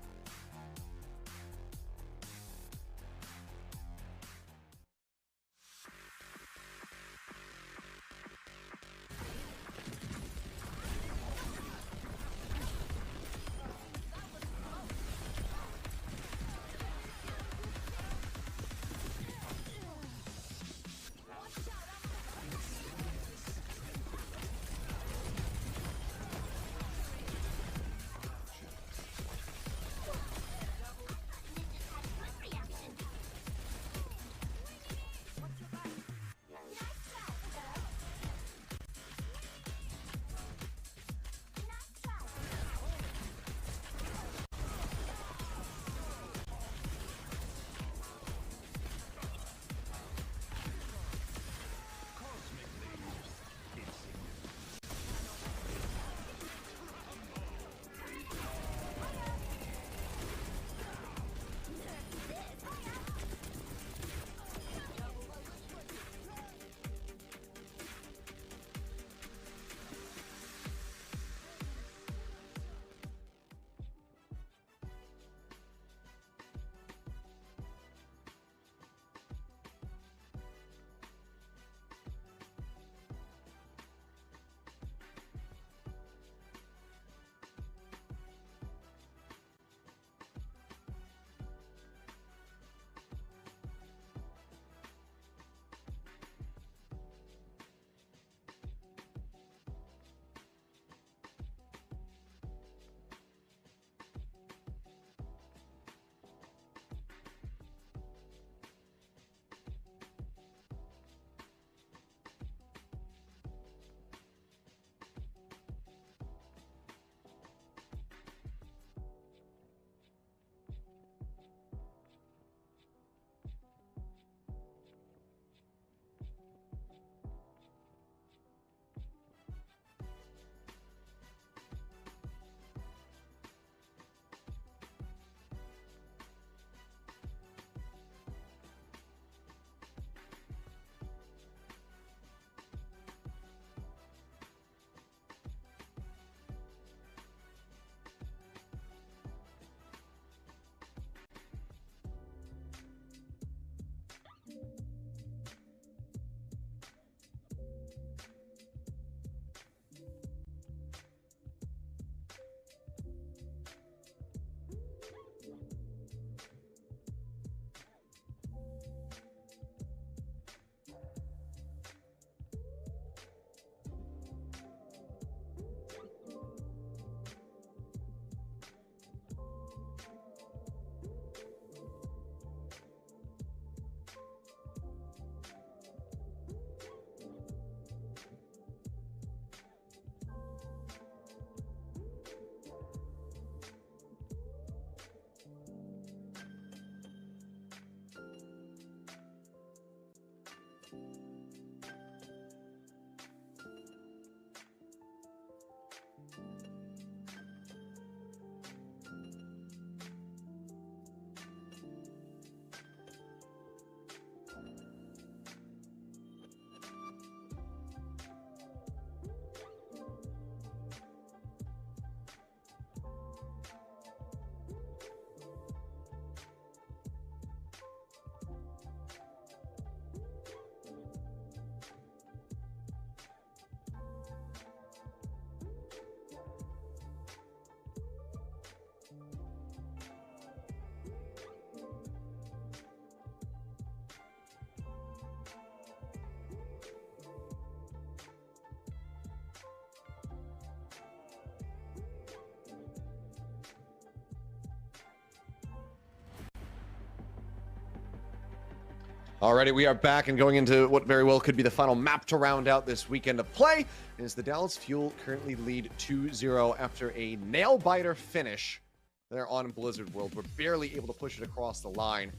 S1: Alrighty, we are back and going into what very well could be the final map to round out this weekend of play. Is the Dallas Fuel currently lead 2-0 after a nail-biter finish there on Blizzard World. We're barely able to push it across the line.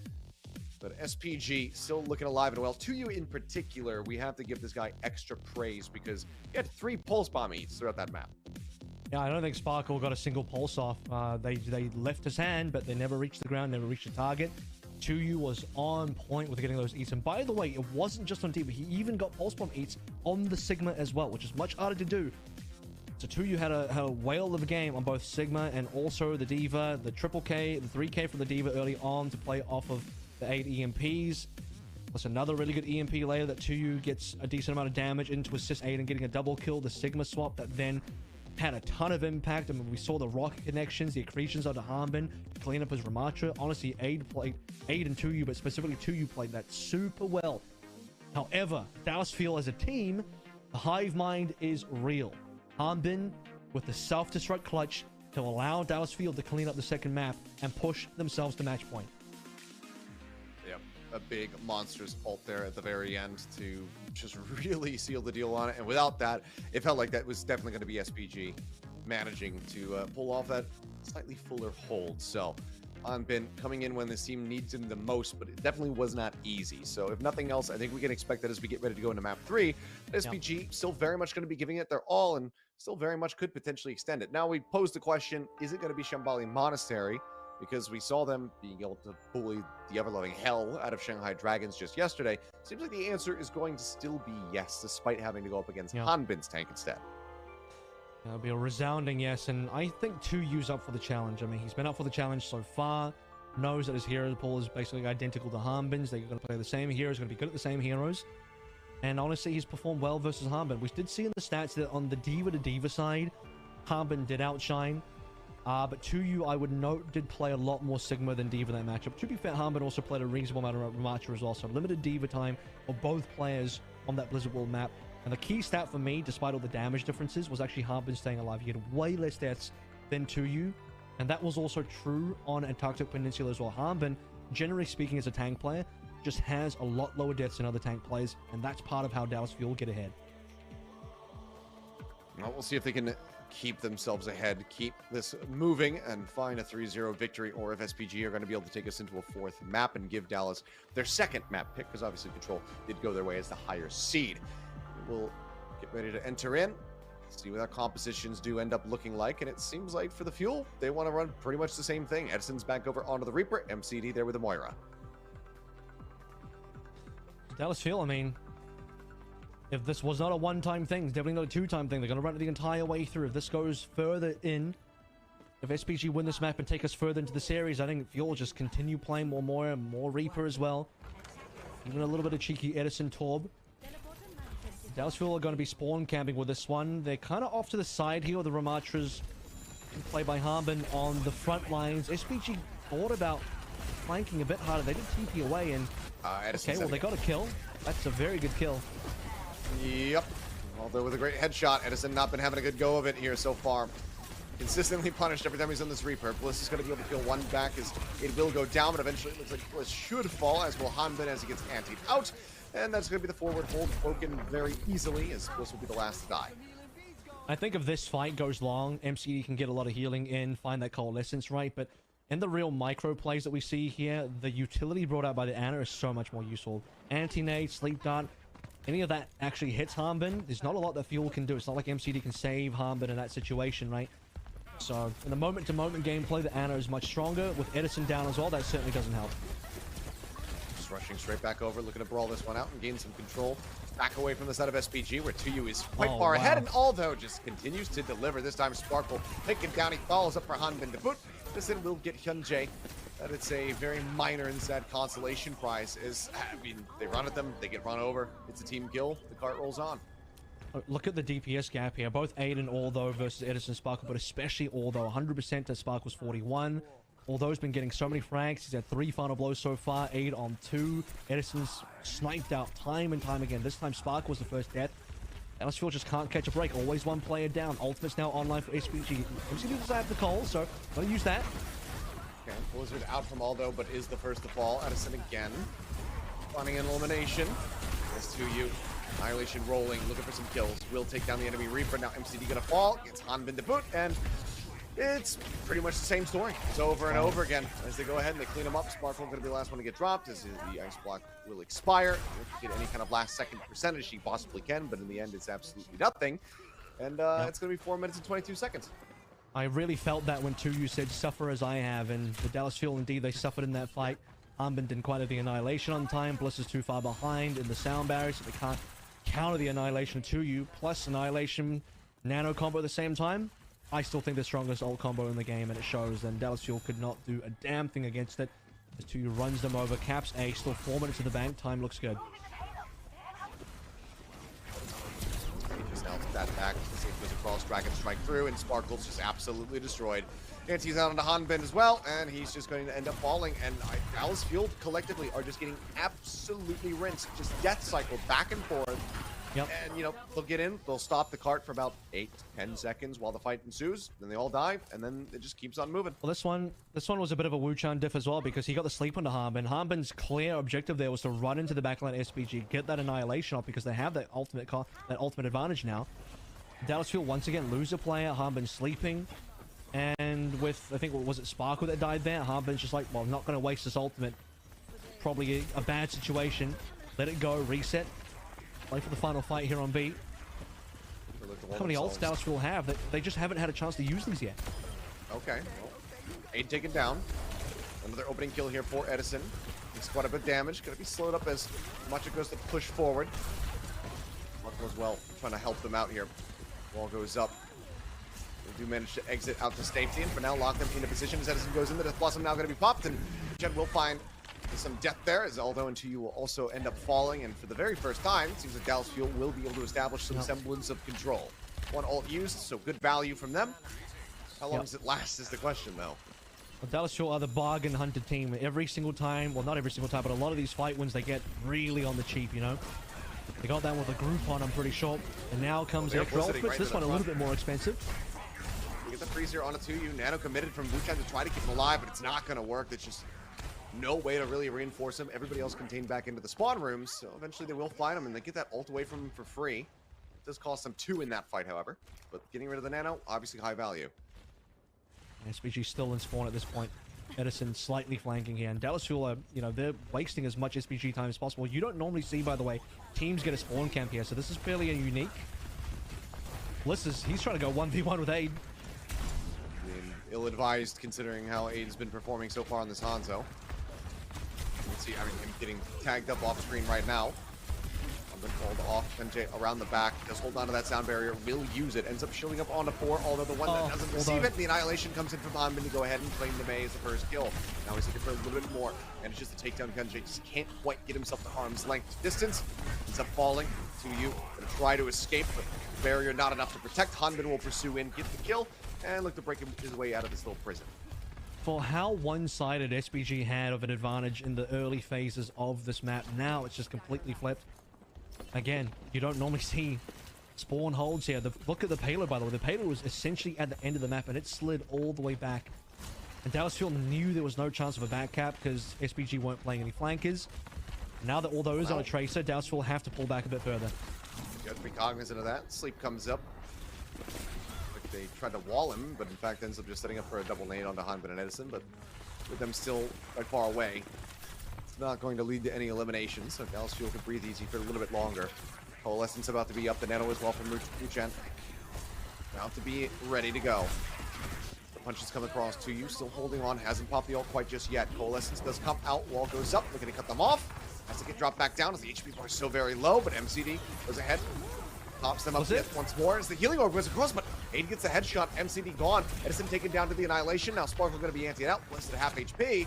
S1: But SPG still looking alive and well. To you in particular, we have to give this guy extra praise because he had 3 pulse bomb eats throughout that map.
S2: Yeah, I don't think Sparkle got a single pulse off. They left his hand, but they never reached the ground, never reached the target. 2U was on point with getting those eats. And by the way, it wasn't just on D.Va. He even got pulse bomb eats on the Sigma as well, which is much harder to do. So 2U had a whale of a game on both Sigma and also the D.Va, the triple K, the 3K from the D.Va early on to play off of the 8 EMPs. Plus another really good EMP later that 2U gets a decent amount of damage into assist 8 and getting a double kill. The Sigma swap that then had a ton of impact. I mean, we saw the rocket connections, the accretions onto Harbin, clean up his Ramatra. Honestly, Aid and 2U, but specifically 2U played that super well. However, Dallas Fuel as a team, the hive mind is real. Harbin with the self-destruct clutch to allow Dallas Fuel to clean up the second map and push themselves to match point.
S1: A big monstrous ult there at the very end to just really seal the deal on it. And without that, it felt like that was definitely going to be SPG managing to pull off that slightly fuller hold. So Hanbin coming in when this team needs him the most, but it definitely was not easy. So if nothing else, I think we can expect that as we get ready to go into map 3, SPG still very much going to be giving it their all and still very much could potentially extend it. Now we pose the question, is it going to be Shambali Monastery? Because we saw them being able to bully the ever-loving hell out of Shanghai Dragons just yesterday. Seems like the answer is going to still be yes, despite having to go up against Hanbin's tank instead.
S2: That'll be a resounding yes, and I think 2U's up for the challenge. I mean, he's been up for the challenge so far, knows that his hero pool is basically identical to Hanbin's. They're going to play the same heroes, going to be good at the same heroes. And honestly, he's performed well versus Hanbin. We did see in the stats that on the D.Va to D.Va side, Hanbin did outshine. But 2U, I would note, did play a lot more Sigma than D.Va in that matchup. To be fair, Hanbin also played a reasonable amount of Ramatra as well, so limited D.Va time for both players on that Blizzard World map. And the key stat for me, despite all the damage differences, was actually Hanbin staying alive. He had way less deaths than 2U, and that was also true on Antarctic Peninsula as well. Hanbin, generally speaking, as a tank player, just has a lot lower deaths than other tank players, and that's part of how Dallas Fuel get ahead.
S1: Well, we'll see if they can keep themselves ahead, keep this moving, and find a 3-0 victory, or if SPG are going to be able to take us into a 4th map and give Dallas their 2nd map pick, because obviously Control did go their way as the higher seed. We'll get ready to enter in, see what our compositions do end up looking like, and it seems like for the Fuel, they want to run pretty much the same thing. Edison's back over onto the Reaper, MCD there with the Moira.
S2: Dallas Fuel, I mean, if this was not a one-time thing, it's definitely not a two-time thing. They're going to run it the entire way through. If this goes further in, if SPG win this map and take us further into the series, I think Fuel will just continue playing more Reaper as well. Even a little bit of cheeky Edison Torb. Dallas Fuel are going to be spawn camping with this one. They're kind of off to the side here with the Ramatras played by Harbin on the front lines. SPG thought about flanking a bit harder. They did TP away and... okay, well, they got a kill. That's a very good kill.
S1: Yep. Although with a great headshot, Edison not been having a good go of it here so far. Consistently punished every time he's on this Reaper. Bliss is going to be able to kill one back as it will go down, but eventually it looks like Bliss should fall, as will Hanbin as he gets antied out. And that's going to be the forward hold broken very easily, as Bliss will be the last to die.
S2: I think if this fight goes long, MCD can get a lot of healing in, find that coalescence right, but in the real micro plays that we see here, the utility brought out by the Ana is so much more useful. Anti-nade, sleep dart, any of that actually hits Hanbin. There's not a lot that Fuel can do. It's not like MCD can save Hanbin in that situation, right? So, in the moment-to-moment gameplay, the Ana is much stronger. With Edison down as well, that certainly doesn't help.
S1: Just rushing straight back over, looking to brawl this one out and gain some control. Back away from the side of SPG, where 2U is quite far ahead, and although just continues to deliver. This time, Sparkle taken down. He follows up for Hanbin to boot. This in will get Hyunjae. That it's a very minor and sad consolation prize. I mean, they run at them, they get run over. It's a team kill. The cart rolls on.
S2: Look at the DPS gap here. Both Aid and Although versus Edison Sparkle, but especially Although. 100% to Sparkle's 41. Although's been getting so many frags. He's had 3 final blows so far. Aid on 2. Edison's sniped out time and time again. This time Sparkle was the first death. Dallas Fuel just can't catch a break. Always one player down. Ultimate's now online for SPG. MCD does have the call, so gonna use that.
S1: Okay, Blizzard out from Aldo, but is the first to fall. Edison again. finding an elimination. As to you. Annihilation rolling, looking for some kills. Will take down the enemy Reaper. Now MCD gonna fall. Gets Hanbin to boot, and it's pretty much the same story. It's over and over again as they go ahead and they clean them up. Sparkle gonna be the last one to get dropped as the ice block will expire. If you get any kind of last second percentage, he possibly can, but in the end, it's absolutely nothing. And it's gonna be 4 minutes and 22 seconds.
S2: I really felt that when 2U said suffer as I have, and the Dallas Fuel, indeed, they suffered in that fight. Hanbin didn't quite have the Annihilation on time. Bliss is too far behind in the sound barrier, so they can't counter the Annihilation of 2U, plus Annihilation Nano combo at the same time. I still think the strongest ult combo in the game, and it shows, and Dallas Fuel could not do a damn thing against it. As 2U runs them over, caps A, still 4 minutes in the bank, time looks good.
S1: He just now took that back, the safe goes across, Dragon Strike through, and Sparkle's just absolutely destroyed. And he's out onto Hanbin as well, and he's just going to end up falling, and Dallas Fuel collectively are just getting absolutely rinsed, just death cycled back and forth.
S2: Yep.
S1: And, you know, they'll get in, they'll stop the cart for about 8 to 10 seconds while the fight ensues, then they all die, and then it just keeps on moving.
S2: Well, this one was a bit of a Wu-Chan diff as well, because he got the sleep onto Hanbin. Hanbin's clear objective there was to run into the backline SPG, get that Annihilation off, because they have that ultimate advantage now. Dallas Fuel once again lose a player, Hanbin sleeping, and with, I think, what was it, Sparkle that died there? Hanbin's just like, well, I'm not going to waste this ultimate. Probably a bad situation. Let it go, reset. Play for the final fight here on B. How many ults Dallas Fuel have? They just haven't had a chance to use these yet.
S1: Okay. Well, 8 taken down. Another opening kill here for Edison. He's quite a bit of damage. Going to be slowed up as much it goes to push forward. Marco as well, trying to help them out here. Wall goes up. They do manage to exit out to safety, and for now lock them into position as Edison goes in. The Death Blossom now going to be popped, and Jen will find some death there, as Aldo and 2U will also end up falling, and for the very first time, it seems like Dallas Fuel will be able to establish some semblance of control. One ult used, so good value from them. How long does it last is the question, though.
S2: Well, Dallas Fuel are the bargain hunted team. Every single time, well, not every single time, but a lot of these fight wins they get really on the cheap, you know? They got that with a Groupon, I'm pretty sure. And now comes extra ultimates. Right, this one a little bit more expensive.
S1: We get the freeze here on a 2U. Nano committed from Wu-Chan to try to keep him alive, but it's not going to work. It's just no way to really reinforce him. Everybody else contained back into the spawn rooms, so eventually they will find him, and they get that ult away from him for free. It does cost them 2 in that fight, however. But getting rid of the Nano, obviously high value.
S2: SPG still in spawn at this point. Edison slightly flanking here, and Dallas Fuel are, you know, they're wasting as much SPG time as possible. You don't normally see, by the way, teams get a spawn camp here, so this is fairly unique. Bliss he's trying to go 1v1 with Aid.
S1: I mean, ill-advised considering how Aid has been performing so far on this Hanzo. Let's see, I mean, him getting tagged up off screen right now. Been called off, Kenji around the back, does hold on to that sound barrier, will use it, ends up shielding up onto 4, although the one that doesn't receive it, the Annihilation comes in from Hanbin to go ahead and claim the May as the first kill. Now he's looking for a little bit more, and it's just a takedown. Kenji just can't quite get himself to arm's length distance, ends up falling. 2U gonna try to escape, but barrier not enough to protect. Hanbin will pursue in, get the kill, and look to break his way out of this little prison.
S2: For how one-sided SPG had of an advantage in the early phases of this map, now it's just completely flipped. Again, you don't normally see spawn holds here. Look at the payload, by the way. The payload was essentially at the end of the map, and it slid all the way back. And Dallas Fuel knew there was no chance of a back cap because SPG weren't playing any flankers. Now that all those are a tracer, Dallas Fuel have to pull back a bit further.
S1: You have to be cognizant of that. Sleep comes up. Like they tried to wall him, but in fact ends up just setting up for a double nade onto Hanbin and Edison, but with them still quite far away, not going to lead to any eliminations, so Dallas Fuel can breathe easy for a little bit longer. Coalescence about to be up, the Nano as well from Wu-Chan. About to be ready to go. The punches come across 2U, still holding on, hasn't popped the ult quite just yet. Coalescence does come out, wall goes up, looking to cut them off. Has to get dropped back down as the HP bar is so very low, but MCD goes ahead, pops them up yet once more as the healing orb goes across, but Aid gets the headshot, MCD gone. Edison taken down to the Annihilation, now Sparkle going to be anti-ed out, Bliss at half HP.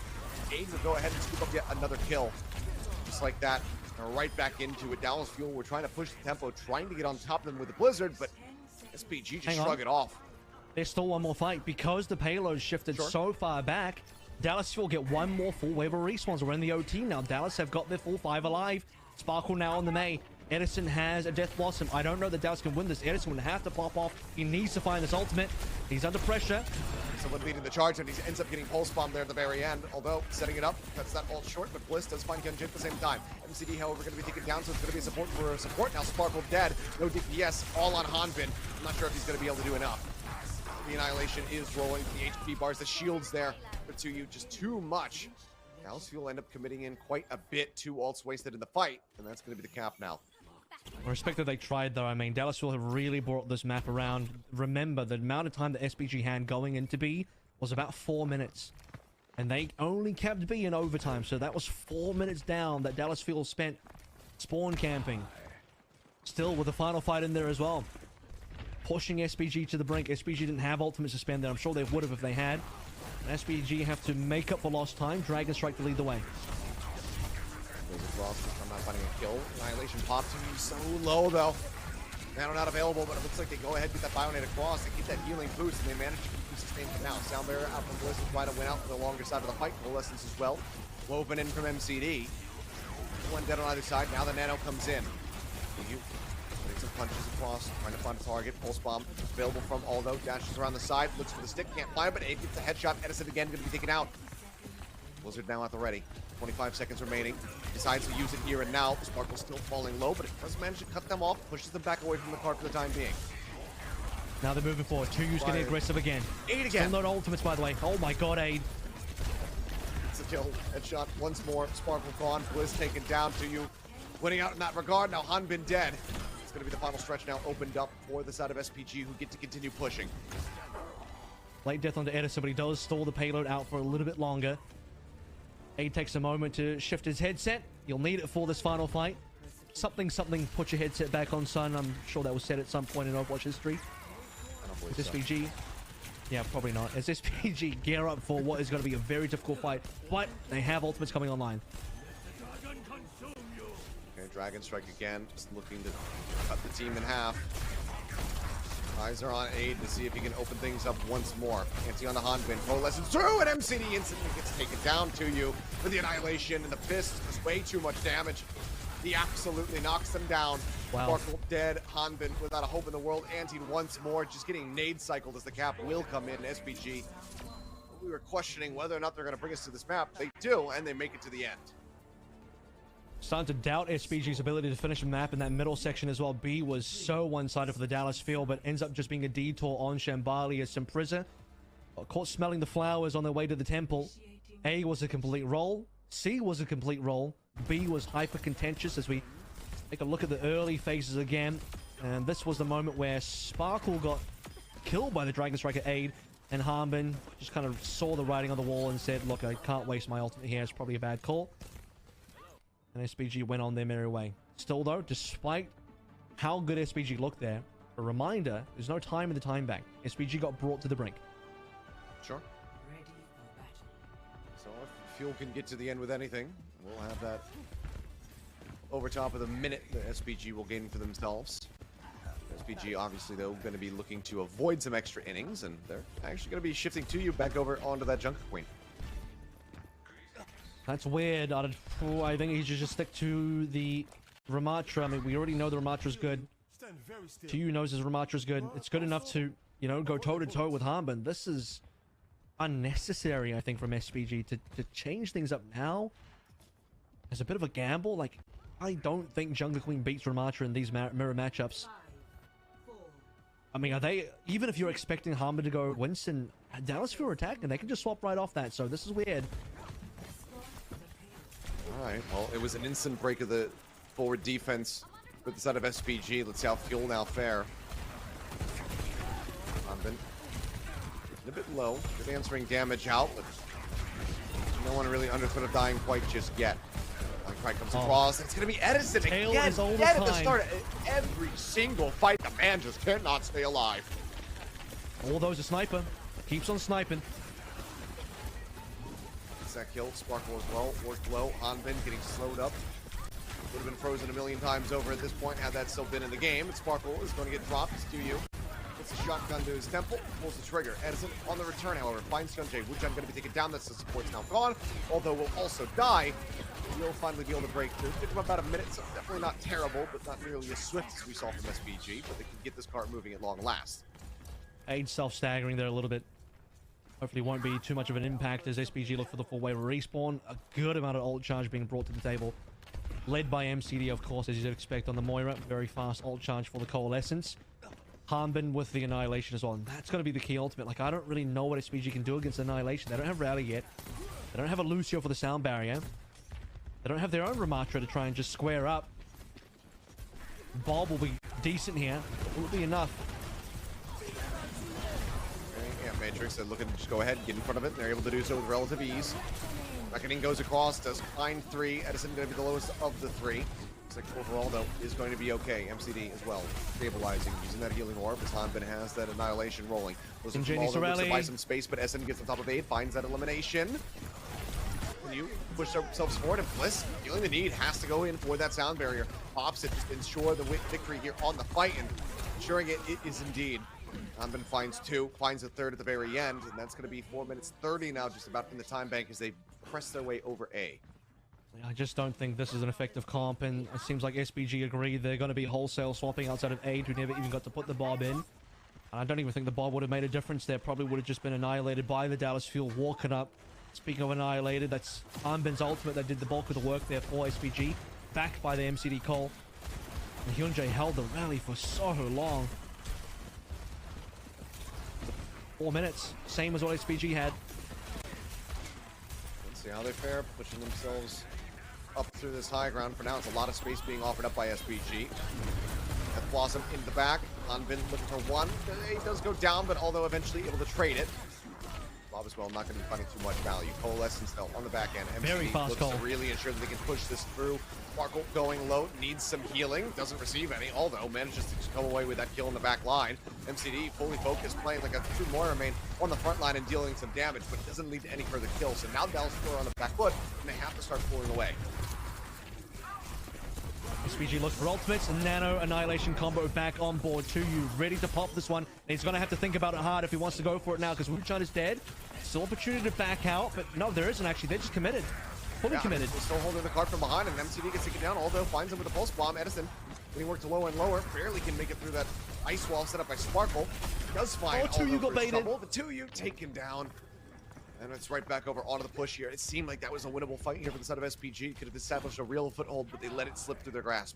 S1: Aid will go ahead and scoop up yet another kill. Just like that, and right back into it. Dallas Fuel, we're trying to push the tempo, trying to get on top of them with the Blizzard, but SPG just shrug it off.
S2: There's still one more fight. Because the payload shifted so far back, Dallas Fuel get one more full wave of respawns. We're in the OT now. Dallas have got their full 5 alive. Sparkle now on the May. Edison has a Death Blossom. I don't know that Dallas can win this. Edison would have to pop off. He needs to find this ultimate. He's under pressure.
S1: Someone leading the charge, and he ends up getting pulse bomb there at the very end. Although setting it up, cuts that ult short, but Bliss does find Genji at the same time. MCD, however, going to be taken down, so it's going to be a support for a support. Now Sparkle dead, no DPS, all on Hanbin. I'm not sure if he's going to be able to do enough. The Annihilation is rolling, the HP bars, the shields there, but to you just too much. Dallas Fuel end up committing in quite a bit, 2 ults wasted in the fight, and that's going to be the cap now.
S2: I respect that they tried, though. I mean, Dallas Fuel have really brought this map around. Remember, the amount of time that SPG had going into B was about 4 minutes. And they only kept B in overtime, so that was 4 minutes down that Dallas Fuel spent spawn camping. Still, with the final fight in there as well. Pushing SPG to the brink. SPG didn't have ultimate suspended. I'm sure they would have if they had. And SPG have to make up for lost time. Dragon Strike to lead the way.
S1: I'm not finding a kill. Annihilation pops him so low though. Mana not available, but it looks like they go ahead and get that Bionade across. They get that healing boost, and they manage to keep sustained for now. Sound Barrier out from Bliss and trying to win out for the longer side of the fight. Coalescence as well. Woven in from MCD. One dead on either side. Now the Nano comes in. Putting some punches across, trying to find a target. Pulse bomb available from Aldo. Dashes around the side, looks for the stick, can't find it, but Abe gets a headshot. Edison again going to be taken out. Blizzard now at the ready. 25 seconds remaining. Decides to use it here and now. Sparkle's still falling low, but it does manage to cut them off, pushes them back away from the card for the time being.
S2: Now they're moving forward. 2U's getting aggressive again.
S1: Aid again.
S2: Still no ultimates, by the way. Oh my god, Aid.
S1: It's a kill. Headshot once more. Sparkle gone. Blizz taken down. 2U winning out in that regard. Now Hanbin dead. It's going to be the final stretch now opened up for the side of SPG, who get to continue pushing.
S2: Late death onto Edison, but he does stall the payload out for a little bit longer. Aid takes a moment to shift his headset. You'll need it for this final fight. Something, put your headset back on, son. I'm sure that was said at some point in Overwatch history. As SPG, yeah, probably not. As SPG gear up for what is going to be a very difficult fight, but they have ultimates coming online.
S1: Okay, Dragon Strike again, just looking to cut the team in half. Eyes are on Aid to see if he can open things up once more. Anti on the Hanbin. Coalescence through, and MCD instantly gets taken down. 2U for the Annihilation, and the fist does way too much damage. He absolutely knocks them down.
S2: Wow.
S1: Sparkle dead. Hanbin without a hope in the world. Anti once more, just getting nade cycled as the cap will come in. SPG. We were questioning whether or not they're going to bring us to this map. They do, and they make it to the end.
S2: Starting to doubt SPG's ability to finish a map in that middle section as well. B was so one-sided for the Dallas field, but ends up just being a detour on Shambali as Sin Prisa caught smelling the flowers on their way to the temple. A was a complete roll. C was a complete roll. B was hyper contentious as we take a look at the early phases again. And this was the moment where Sparkle got killed by the Dragon Striker Aid, and Hanbin just kind of saw the writing on the wall and said, look, I can't waste my ultimate here. It's probably a bad call. And SPG went on their merry way. Still though, despite how good SPG looked there, a reminder, there's no time in the time bank. SPG got brought to the brink.
S1: Sure. So if Fuel can get to the end with anything, we'll have that over top of the minute that SPG will gain for themselves. SPG obviously though going to be looking to avoid some extra innings, and they're actually going to be shifting 2U back over onto that Junker Queen.
S2: That's weird. I think he should just stick to the Ramatra. I mean, we already know the Ramatra's good. 2U knows his Ramatra's good. It's good enough to, you know, go toe-to-toe with Hanbin. This is unnecessary, I think, from SPG to change things up now. As a bit of a gamble. Like, I don't think Jungle Queen beats Ramatra in these mirror matchups. I mean, are they... Even if you're expecting Hanbin to go Winston, Dallas Fuel attacking, they can just swap right off that. So this is weird.
S1: Alright, well, it was an instant break of the forward defense with the side of SPG. Let's see how Fuel now fare. Hanbin a bit low. Good answering damage out, but no one really underfoot of dying quite just yet. Right comes across. It's going to be Edison again.
S2: Is all the
S1: at
S2: time.
S1: The start of every single fight. The man just cannot stay alive.
S2: All those a sniper. Keeps on sniping.
S1: That kill. Sparkle as well. Worked low. Hanbin getting slowed up. Would have been frozen a million times over at this point had that still been in the game. And Sparkle is going to get dropped. It's 2U. Gets a shotgun to his temple. Pulls the trigger. Edison on the return, however, finds Sunjay. Wujan going to be taken down. That's the support's now gone. Although will also die. We'll finally be able to break through. Took him about a minute, so definitely not terrible, but not nearly as swift as we saw from SPG. But they can get this cart moving at long last.
S2: Aid self-staggering there a little bit. Hopefully won't be too much of an impact as SPG look for the full wave of respawn. A good amount of ult charge being brought to the table. Led by MCD, of course, as you'd expect on the Moira. Very fast ult charge for the Coalescence. Hanbin with the Annihilation as well. And that's going to be the key ultimate. Like, I don't really know what SPG can do against Annihilation. They don't have Rally yet. They don't have a Lucio for the sound barrier. They don't have their own Ramatra to try and just square up. Bob will be decent here. Will it be enough?
S1: Yeah, Matrix, they're looking to just go ahead and get in front of it. And they're able to do so with relative ease. Reckoning goes across, does find 3. Edison going to be the lowest of the 3. Looks like overall, though, is going to be okay. MCD as well, stabilizing, using that healing orb as Hanbin has that Annihilation rolling. Looks to buy some space, but SN gets on top of 8, finds that elimination. You push themselves forward, and Bliss, feeling the need, has to go in for that sound barrier. Pops it to ensure the victory here on the fight, and ensuring it is indeed. Hanbin finds 2, finds a 3rd at the very end, and that's going to be 4 minutes 30 now, just about in the time bank as they press their way over A.
S2: I just don't think this is an effective comp, and it seems like SPG agree they're going to be wholesale swapping outside of A, who never even got to put the Bob in. And I don't even think the Bob would have made a difference there. Probably would have just been annihilated by the Dallas Fuel walking up. Speaking of annihilated, that's Hanbin's ultimate that did the bulk of the work there for SPG, backed by the MCD Cole. And Hyunjae held the rally for so long. 4 minutes, same as what SPG had.
S1: Let's see how they fare, pushing themselves up through this high ground. For now, it's a lot of space being offered up by SPG. That Blossom in the back. Hanbin looking for 1. It does go down, but although eventually able to trade it. Bob as well, not going to be finding too much value. Coalescence though on the back end.
S2: Very fast
S1: looks to really ensure that they can push this through. Sparkle going low, needs some healing, doesn't receive any, although manages to just come away with that kill in the back line. MCD fully focused, playing like a 2 more remain on the front line and dealing some damage, but it doesn't lead to any further kills. So now Dallas are on the back foot, and they have to start pulling away.
S2: SPG looks for ultimates, and Nano Annihilation combo back on board to you, ready to pop this one. And he's going to have to think about it hard if he wants to go for it now, because Wuchan is dead. Still opportunity to back out, but no, there isn't actually. They're just committed. Fully committed.
S1: Still holding the card from behind, and MCD gets taken down, although finds him with a pulse bomb. Edison, getting worked lower and lower, barely can make it through that ice wall set up by Sparkle. Does find
S2: you got baited.
S1: The 2U taken down. And it's right back over onto the push here. It seemed like that was a winnable fight here for the side of SPG. Could have established a real foothold, but they let it slip through their grasp.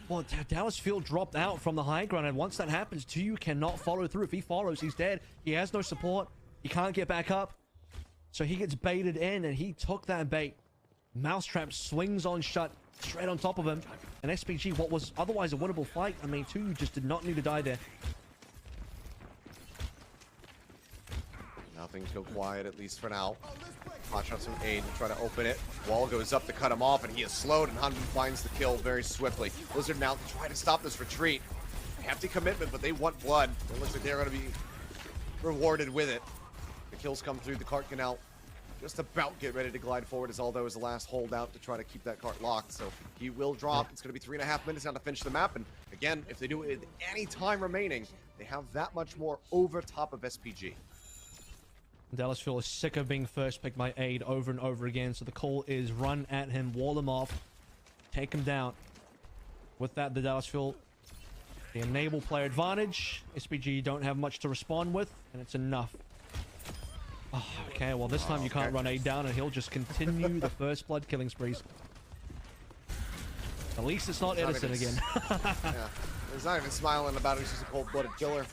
S2: Well, Dallas Field dropped out from the high ground, and once that happens, 2U cannot follow through. If he follows, he's dead. He has no support. He can't get back up. So he gets baited in, and he took that bait. Mousetrap swings on shut, straight on top of him. And SPG, what was otherwise a winnable fight, I mean, 2U just did not need to die there.
S1: Now things go quiet, at least for now. Watch out some aid to try to open it. Wall goes up to cut him off, and he is slowed, and Hanbin finds the kill very swiftly. Blizzard now try to stop this retreat. Hefty commitment, but they want blood. It looks like they're going to be rewarded with it. The kills come through. The cart can now just about get ready to glide forward, as Aldo is the last holdout to try to keep that cart locked. So he will drop. It's going to be 3.5 minutes now to finish the map. And again, if they do it with any time remaining, they have that much more over top of SPG.
S2: Dallas Phil is sick of being first picked by aid over and over again, so the call is run at him, wall him off, take him down. With that, the Dallas Phil, the enable player advantage. SPG don't have much to respond with, and it's enough. Oh, okay, well this time you can't run aid down, and he'll just continue the first blood killing sprees. At least it's not Edison again.
S1: Yeah, he's not even smiling about it. He's just a cold-blooded killer.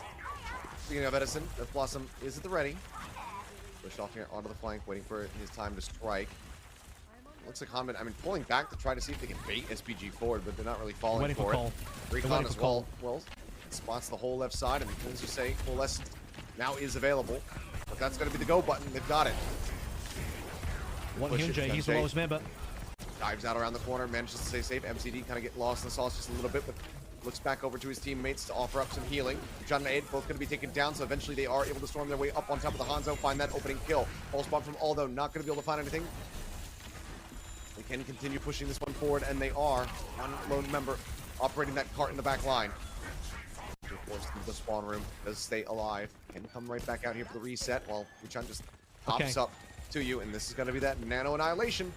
S1: Speaking of Edison, the Blossom is at the ready. Pushed off here onto the flank, waiting for his time to strike. Looks like Hanbin, I mean, pulling back to try to see if they can bait SPG forward, but they're not really falling for it. Recon as well. Well, spots the whole left side, and as you say, Coalescence now is available. But that's going to be the go button. They've got it.
S2: One Hyunjae, he's the lowest member.
S1: Dives out around the corner, manages to stay safe. MCD kind of get lost in the sauce just a little bit, but looks back over to his teammates to offer up some healing. John and Aid both going to be taken down, so eventually they are able to storm their way up on top of the Hanzo, find that opening kill. Pulse bomb from Aldo, not going to be able to find anything. They can continue pushing this one forward, and they are. One lone member operating that cart in the back line. Forced into the spawn room, does stay alive. Can come right back out here for the reset while Wuchan just pops up to you, and this is going to be that Nano Annihilation.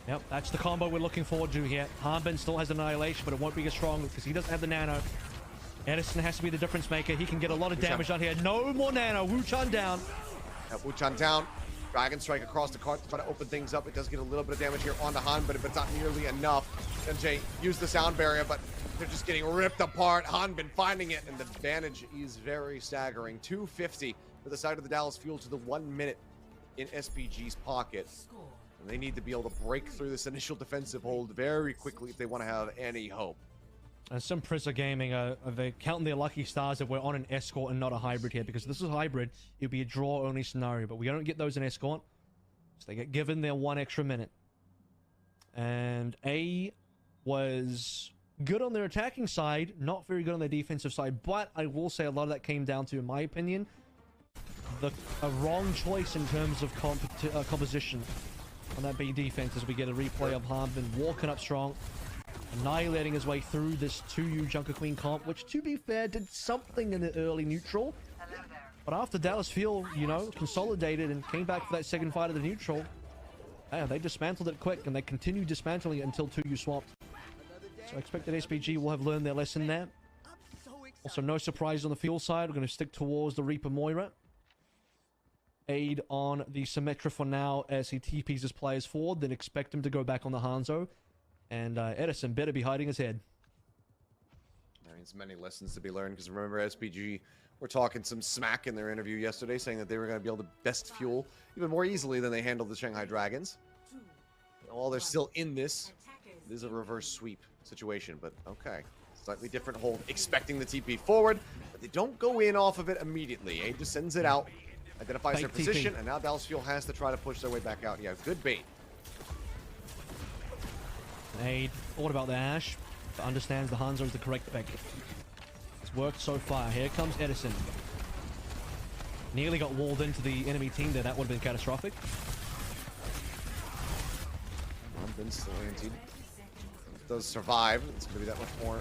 S2: Yep, that's the combo we're looking forward to here. Hanbin still has Annihilation, but it won't be as strong because he doesn't have the Nano. Edison has to be the difference maker. He can get a lot of damage out here. No more Nano. Wuchan down.
S1: Wuchan down. Dragon Strike across the cart to try to open things up. It does get a little bit of damage here on the Han, but it's not nearly enough. MJ used the sound barrier, but they're just getting ripped apart. Han been finding it, and the advantage is very staggering. 250 for the side of the Dallas Fuel to the 1 minute in SPG's pocket. And they need to be able to break through this initial defensive hold very quickly if they want to have any hope.
S2: And Sin Prisa Gaming, they're counting their lucky stars that we're on an escort and not a hybrid here, because if this is hybrid, it would be a draw-only scenario, but we don't get those in escort, so they get given their 1 extra minute. And A was good on their attacking side, not very good on their defensive side, but I will say a lot of that came down to, in my opinion, a wrong choice in terms of composition on that B defense, as we get a replay of Harmon walking up strong, annihilating his way through this 2U Junker Queen comp, which, to be fair, did something in the early neutral. But after Dallas Fuel, you know, consolidated and came back for that second fight of the neutral, they dismantled it quick, and they continued dismantling it until 2U swapped. So I expect that SPG will have learned their lesson there. Also, no surprise on the Fuel side. We're going to stick towards the Reaper Moira. Aid on the Symmetra for now as he TPs his players forward, then expect him to go back on the Hanzo. And Edison better be hiding his head.
S1: There's many lessons to be learned, because remember, SPG were talking some smack in their interview yesterday, saying that they were going to be able to best Fuel even more easily than they handled the Shanghai Dragons. And while they're still in this, it is a reverse sweep situation, but okay. Slightly different hold, expecting the TP forward, but they don't go in off of it immediately. Aid just sends it out, identifies their position, and now Dallas Fuel has to try to push their way back out. Yeah, good bait.
S2: Aid thought about the Ash, but understands the Hanzo is the correct pick. It's worked so far. Here comes Edison. Nearly got walled into the enemy team there. That would have been catastrophic.
S1: Been still antied. Does survive. It's going to be that much more.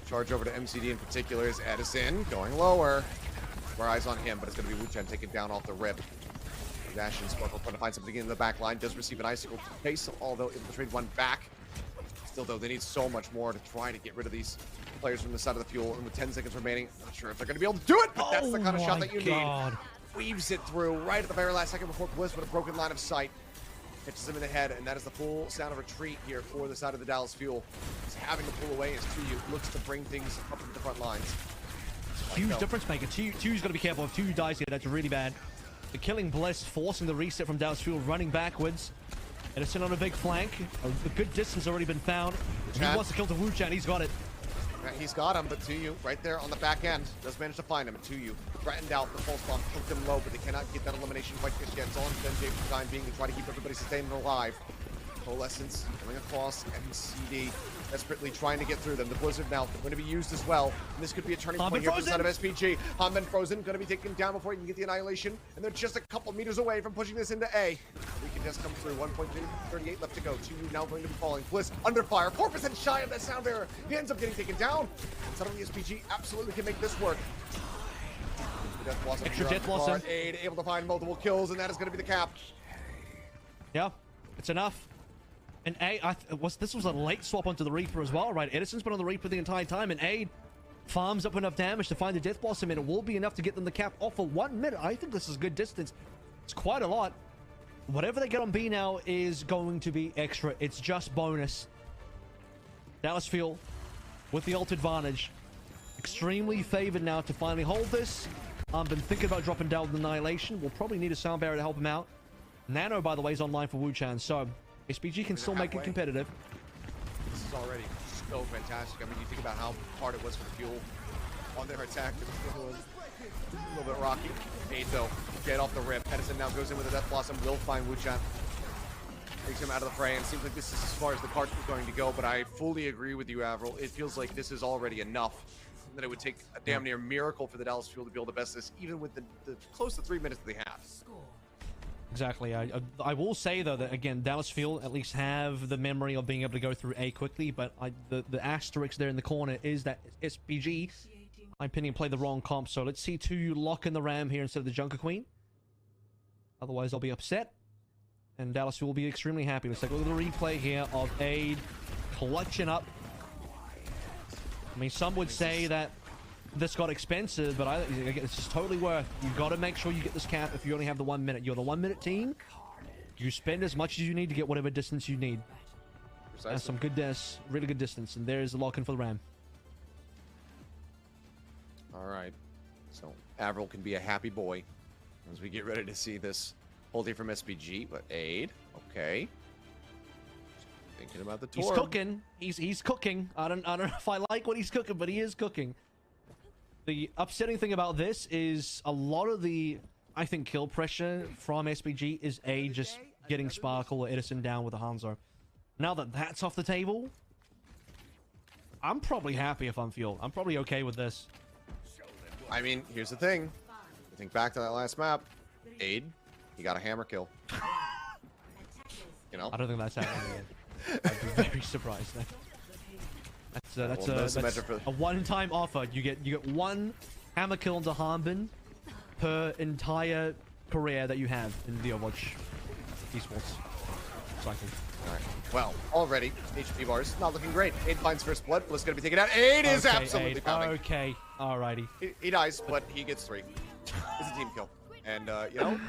S1: Charge over to MCD in particular is Edison going lower. More eyes on him, but it's going to be Wuchen taken down off the rip. Dash and Sparkle trying to find something in the back line. Does receive an icicle to pace, although able to trade one back. Still, though, they need so much more to try to get rid of these players from the side of the Fuel. And with 10 seconds remaining, not sure if they're going to be able to do it, but that's the kind of shot that you need. Weaves it through right at the very last second before Bliss with a broken line of sight. Catches him in the head, and that is the full sound of retreat here for the side of the Dallas Fuel. He's having to pull away as 2U looks to bring things up into the front lines.
S2: Huge difference maker. 2U's got to be careful. If 2U dies here, that's really bad. The killing Bliss, forcing the reset from Dallas Fuel, running backwards. Edison on a big flank. A good distance already been found. He wants to kill the Wuchen. He's got it.
S1: He's got him, but 2U right there on the back end does manage to find him. And 2U threatened out the pulse bomb, took them low, but they cannot get that elimination quite just yet. It's on Benjay for the time being to try to keep everybody sustained and alive. Coalescence coming across MCD, desperately trying to get through them. The Blizzard now going to be used as well. And this could be a turning point here for the side of SPG. Hanben frozen, going to be taken down before he can get the annihilation. And they're just a couple meters away from pushing this into A. We can just come through. 1.38 left to go. 2U now going to be falling. Bliss under fire. 4% shy of that sound barrier. He ends up getting taken down. And suddenly SPG absolutely can make this work.
S2: Extra Death Blossom.
S1: Aid able to find multiple kills, and that is going to be the cap.
S2: Yeah, it's enough. And this was a late swap onto the Reaper as well, right? Edison's been on the Reaper the entire time, and Aid farms up enough damage to find the Death Blossom, and it will be enough to get them the cap off for 1 minute. I think this is good distance. It's quite a lot. Whatever they get on B now is going to be extra. It's just bonus. Dallas Fuel with the ult advantage. Extremely favored now to finally hold this. Been thinking about dropping down the Annihilation. We'll probably need a sound barrier to help him out. Nano, by the way, is online for Wuchen, so SPG can still make it competitive.
S1: This is already so fantastic. I mean, you think about how hard it was for Fuel on their attack. It was a little bit rocky. Aid, though, get off the rip. Edison now goes in with the Death Blossom. Will find Wuchen. Takes him out of the fray, and it seems like this is as far as the cart is going to go, but I fully agree with you, Avril. It feels like this is already enough. That it would take a damn near miracle for the Dallas Fuel to be able to best this, even with the close to 3 minutes that they have.
S2: Exactly. I will say, though, that, again, Dallas Fuel at least have the memory of being able to go through A quickly, but the asterisk there in the corner is that SPG, in my opinion, played the wrong comp, so let's see 2U lock in the Ram here instead of the Junker Queen. Otherwise, I'll be upset, and Dallas Fuel will be extremely happy. Let's take a look at the replay here of Aid clutching up. I mean, some would say that this got expensive, but it's just totally worth. You've got to make sure you get this cap if you only have the 1 minute. You're the 1 minute team. You spend as much as you need to get whatever distance you need.
S1: Precisely.
S2: That's some good really good distance, and there's the lock-in for the Ram.
S1: All right, so Avril can be a happy boy as we get ready to see this ulti from SPG, but Aid, okay. Thinking about the Torb.
S2: He's cooking. He's cooking. I don't know if I like what he's cooking, but he is cooking. The upsetting thing about this is a lot of the, I think, kill pressure from SPG is just getting Sparkle or Edison down with a Hanzo. Now that that's off the table, I'm probably happy if I'm Fuel. I'm probably okay with this.
S1: I mean, here's the thing. I think back to that last map. Aid, he got a hammer kill. You know?
S2: I don't think that's happening again. I'd be very surprised then. That's a one-time offer. You get one hammer kill into Harbin per entire career that you have in the Overwatch Esports cycle.
S1: Alright. Well, already, HP bars not looking great. Aid finds first blood. Bliss gonna be taken out. Aid is absolutely pounding.
S2: Okay, alrighty.
S1: He dies, but he gets 3. It's a team kill. And, you know,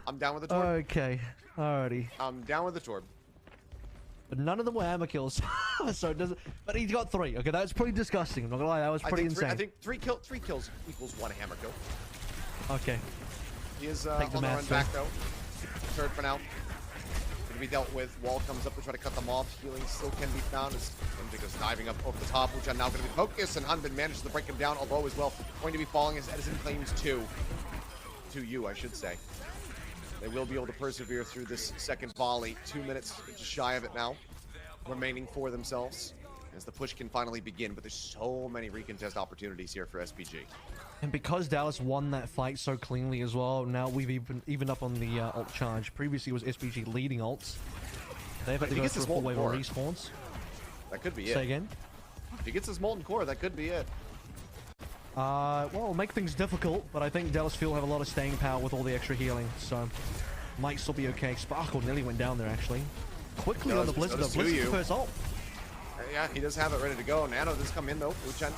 S1: I'm down with the Torb.
S2: Okay, alrighty.
S1: I'm down with the Torb.
S2: But none of them were hammer kills. So it doesn't. But he got 3. Okay, that's pretty disgusting. I'm not gonna lie, that was pretty insane.
S1: I think three kills equals 1 hammer kill.
S2: Okay.
S1: He is on the run back though. Third for now. Gonna be dealt with. Wall comes up to try to cut them off. Healing still can be found. As Indigo's diving up over the top, which are now going to be focused, and Hunbin manages to break him down, although as well going to be falling as Edison claims 2. 2U, I should say. They will be able to persevere through this second volley. 2 minutes, just shy of it now, remaining for themselves as the push can finally begin. But there's so many recontest opportunities here for SPG.
S2: And because Dallas won that fight so cleanly as well, now we've even up on the ult charge. Previously it was SPG leading ults. They've had to go through a full wave of respawns.
S1: That could be it.
S2: Say again?
S1: If he gets his molten core, that could be it.
S2: Well, it'll make things difficult, but I think Dallas Fuel have a lot of staying power with all the extra healing, so might still be okay. Sparkle nearly went down there, actually. Quickly on the Blizzard. Blizzard's first ult.
S1: Yeah, he does have it ready to go. Nano does come in, though. Uchan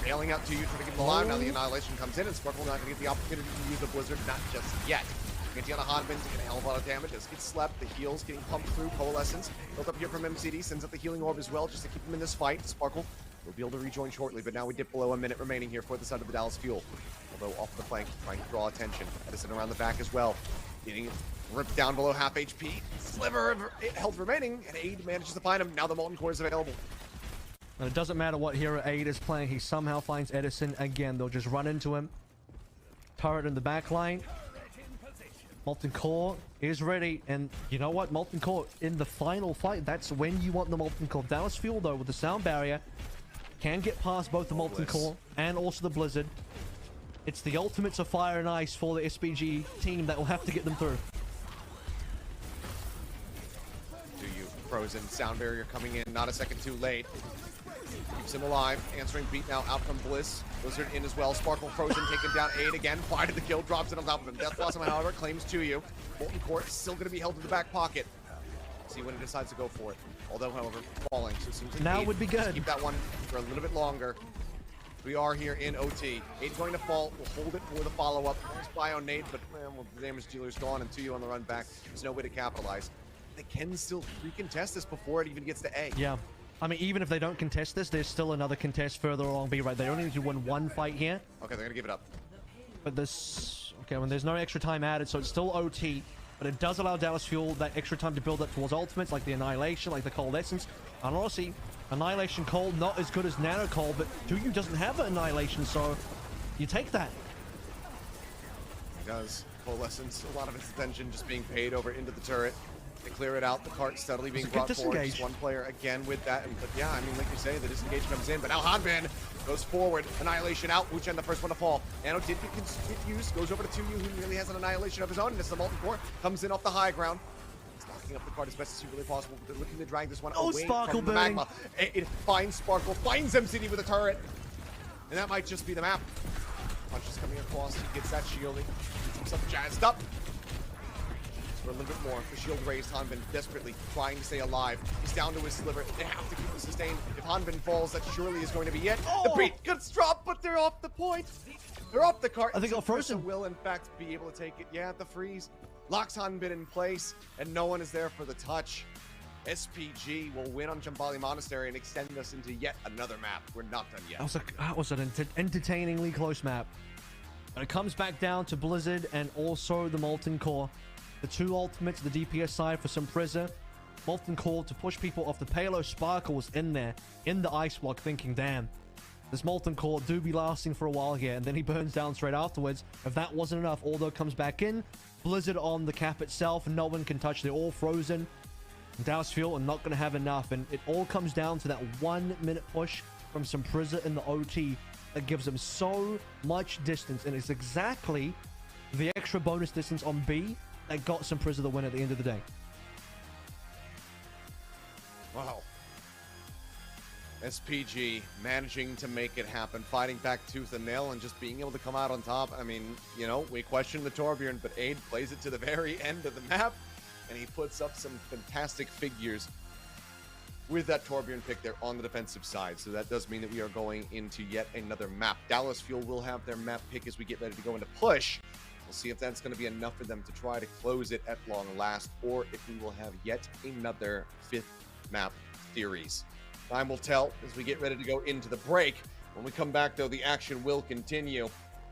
S1: bailing out to you, trying to keep him alive. Now the Annihilation comes in, and Sparkle not going to get the opportunity to use the Blizzard, not just yet. Antiana Hodman taking a hell of a lot of damage. As gets slept, the heals getting pumped through. Coalescence built up here from MCD, sends up the healing orb as well, just to keep him in this fight. Sparkle will be able to rejoin shortly, but now we dip below a minute remaining here for the side of the Dallas Fuel. Although off the flank, trying to draw attention. Edison around the back as well. Getting ripped down below half HP. Sliver of health remaining, and Aid manages to find him. Now the Molten Core is available.
S2: And it doesn't matter what hero Aid is playing, he somehow finds Edison again. They'll just run into him. Turret in the back line. Molten Core is ready, and you know what? Molten Core in the final fight, that's when you want the Molten Core. Dallas Fuel, though, with the sound barrier, can get past both the Molten Core and also the Blizzard. It's the ultimates of fire and ice for the SPG team that will have to get them through.
S1: Do you frozen sound barrier coming in, not a second too late. Keeps him alive. Answering beat now out from Bliss. Blizzard in as well. Sparkle frozen, taken down. Aid again. Finding the kill, drops it on top of him. Death Blossom, however, claims 2U. Molten Core still going to be held in the back pocket. See when he decides to go for it. Although, however, falling. So it seems like
S2: now
S1: Aid
S2: would be good.
S1: Keep that one for a little bit longer. We are here in OT. Aid going to fall. We'll hold it for the follow-up. Spy on Nate, but man, well, the damage dealer's gone and 2U on the run back. There's no way to capitalize. They can still recontest this before it even gets to A.
S2: Yeah. I mean, even if they don't contest this, there's still another contest further along B, right? They only need to win one fight here.
S1: Okay, they're gonna give it up.
S2: But this... Okay, when there's no extra time added, so it's still OT, but it does allow Dallas Fuel that extra time to build up towards ultimates, like the Annihilation, like the Cold Essence. And honestly, Annihilation Cold, not as good as Nano Cold, but 2U doesn't have an Annihilation, so you take that.
S1: He does. Coalescence, a lot of its attention just being paid over into the turret. They clear it out, the cart steadily being brought forward. Just one player again with that. But yeah, I mean, like you say, the disengage comes in. But now Hanban goes forward. Annihilation out. Wuchen, the first one to fall. Nano did get used. Goes over to 2U, who really has an Annihilation of his own. And it's the Molten Core. Comes in off the high ground. He's locking up the cart as best as humanly possible. But they're looking to drag this one away from the magma. It finds Sparkle. Finds MCD with a turret. And that might just be the map. Punches coming across. He gets that shielding. Gets himself jazzed up. for a little bit more. The shield raised, Hanbin desperately trying to stay alive. He's down to his sliver. They have to keep the sustain. If Hanbin falls, that surely is going to be it. The beat gets dropped, but they're off the point. They're off the cart.
S2: I think got frozen.
S1: Will in fact be able to take it. Yeah, the freeze locks Hanbin in place, and no one is there for the touch. SPG will win on Shambali Monastery and extend us into yet another map. We're not done yet.
S2: That was an entertainingly close map. And it comes back down to Blizzard and also the Molten Core. The two ultimates, the DPS side for Sin Prisa. Molten Core to push people off the payload. Sparkle was in there, in the ice block, thinking, damn, this Molten Core do be lasting for a while here. And then he burns down straight afterwards. If that wasn't enough, Aldo comes back in. Blizzard on the cap itself. No one can touch. They're all frozen. Dallas Fuel are not going to have enough. And it all comes down to that 1 minute push from Sin Prisa in the OT that gives them so much distance. And it's exactly the extra bonus distance on B that got Sin Prisa the win at the end of the day.
S1: Wow. SPG managing to make it happen, fighting back tooth and nail, and just being able to come out on top. I mean, you know, we question the Torbjorn, but Aid plays it to the very end of the map, and he puts up some fantastic figures with that Torbjorn pick there on the defensive side. So that does mean that we are going into yet another map. Dallas Fuel will have their map pick as we get ready to go into push. We'll see if that's going to be enough for them to try to close it at long last, or if we will have yet another 5th map series. Time will tell as we get ready to go into the break. When we come back, though, the action will continue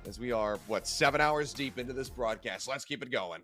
S1: as we are, 7 hours deep into this broadcast. Let's keep it going.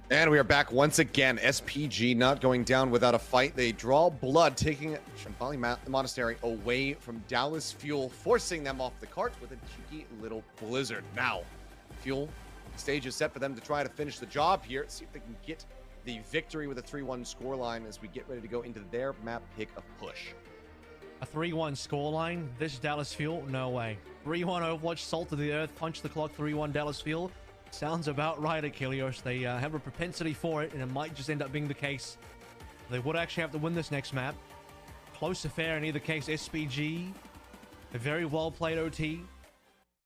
S1: And we are back once again. SPG not going down without a fight. They draw blood, taking Shambali Monastery away from Dallas Fuel, forcing them off the cart with a cheeky little blizzard. Now, Fuel, the stage is set for them to try to finish the job here. See if they can get the victory with a 3-1 scoreline as we get ready to go into their map pick of push.
S2: A 3-1 scoreline. This Dallas Fuel? No way. 3-1 Overwatch, salt to the earth, punch the clock, 3-1 Dallas Fuel. Sounds about right, Achilles. They have a propensity for it, and it might just end up being the case. They would actually have to win this next map. Close affair in either case. SPG, a very well-played OT,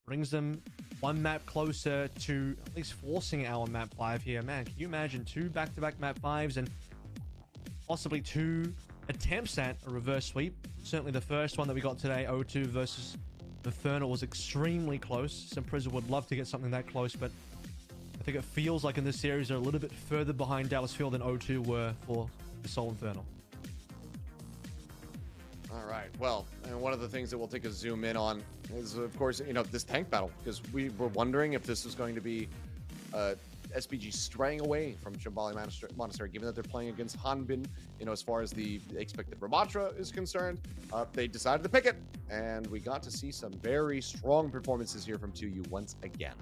S2: brings them one map closer to at least forcing our map 5 here. Man, can you imagine 2 back-to-back map 5s and possibly 2 attempts at a reverse sweep? Certainly the first one that we got today, O2 versus Infernal, was extremely close. Sin Prisa would love to get something that close, but I think it feels like in this series they're a little bit further behind Dallas Fuel than O2 were for the Soul Infernal.
S1: All right. Well, and one of the things that we'll take a zoom in on is, of course, you know, this tank battle, because we were wondering if this was going to be SPG straying away from Shambali Monastery, given that they're playing against Hanbin, you know, as far as the expected Ramatra is concerned. They decided to pick it, and we got to see some very strong performances here from 2U once again.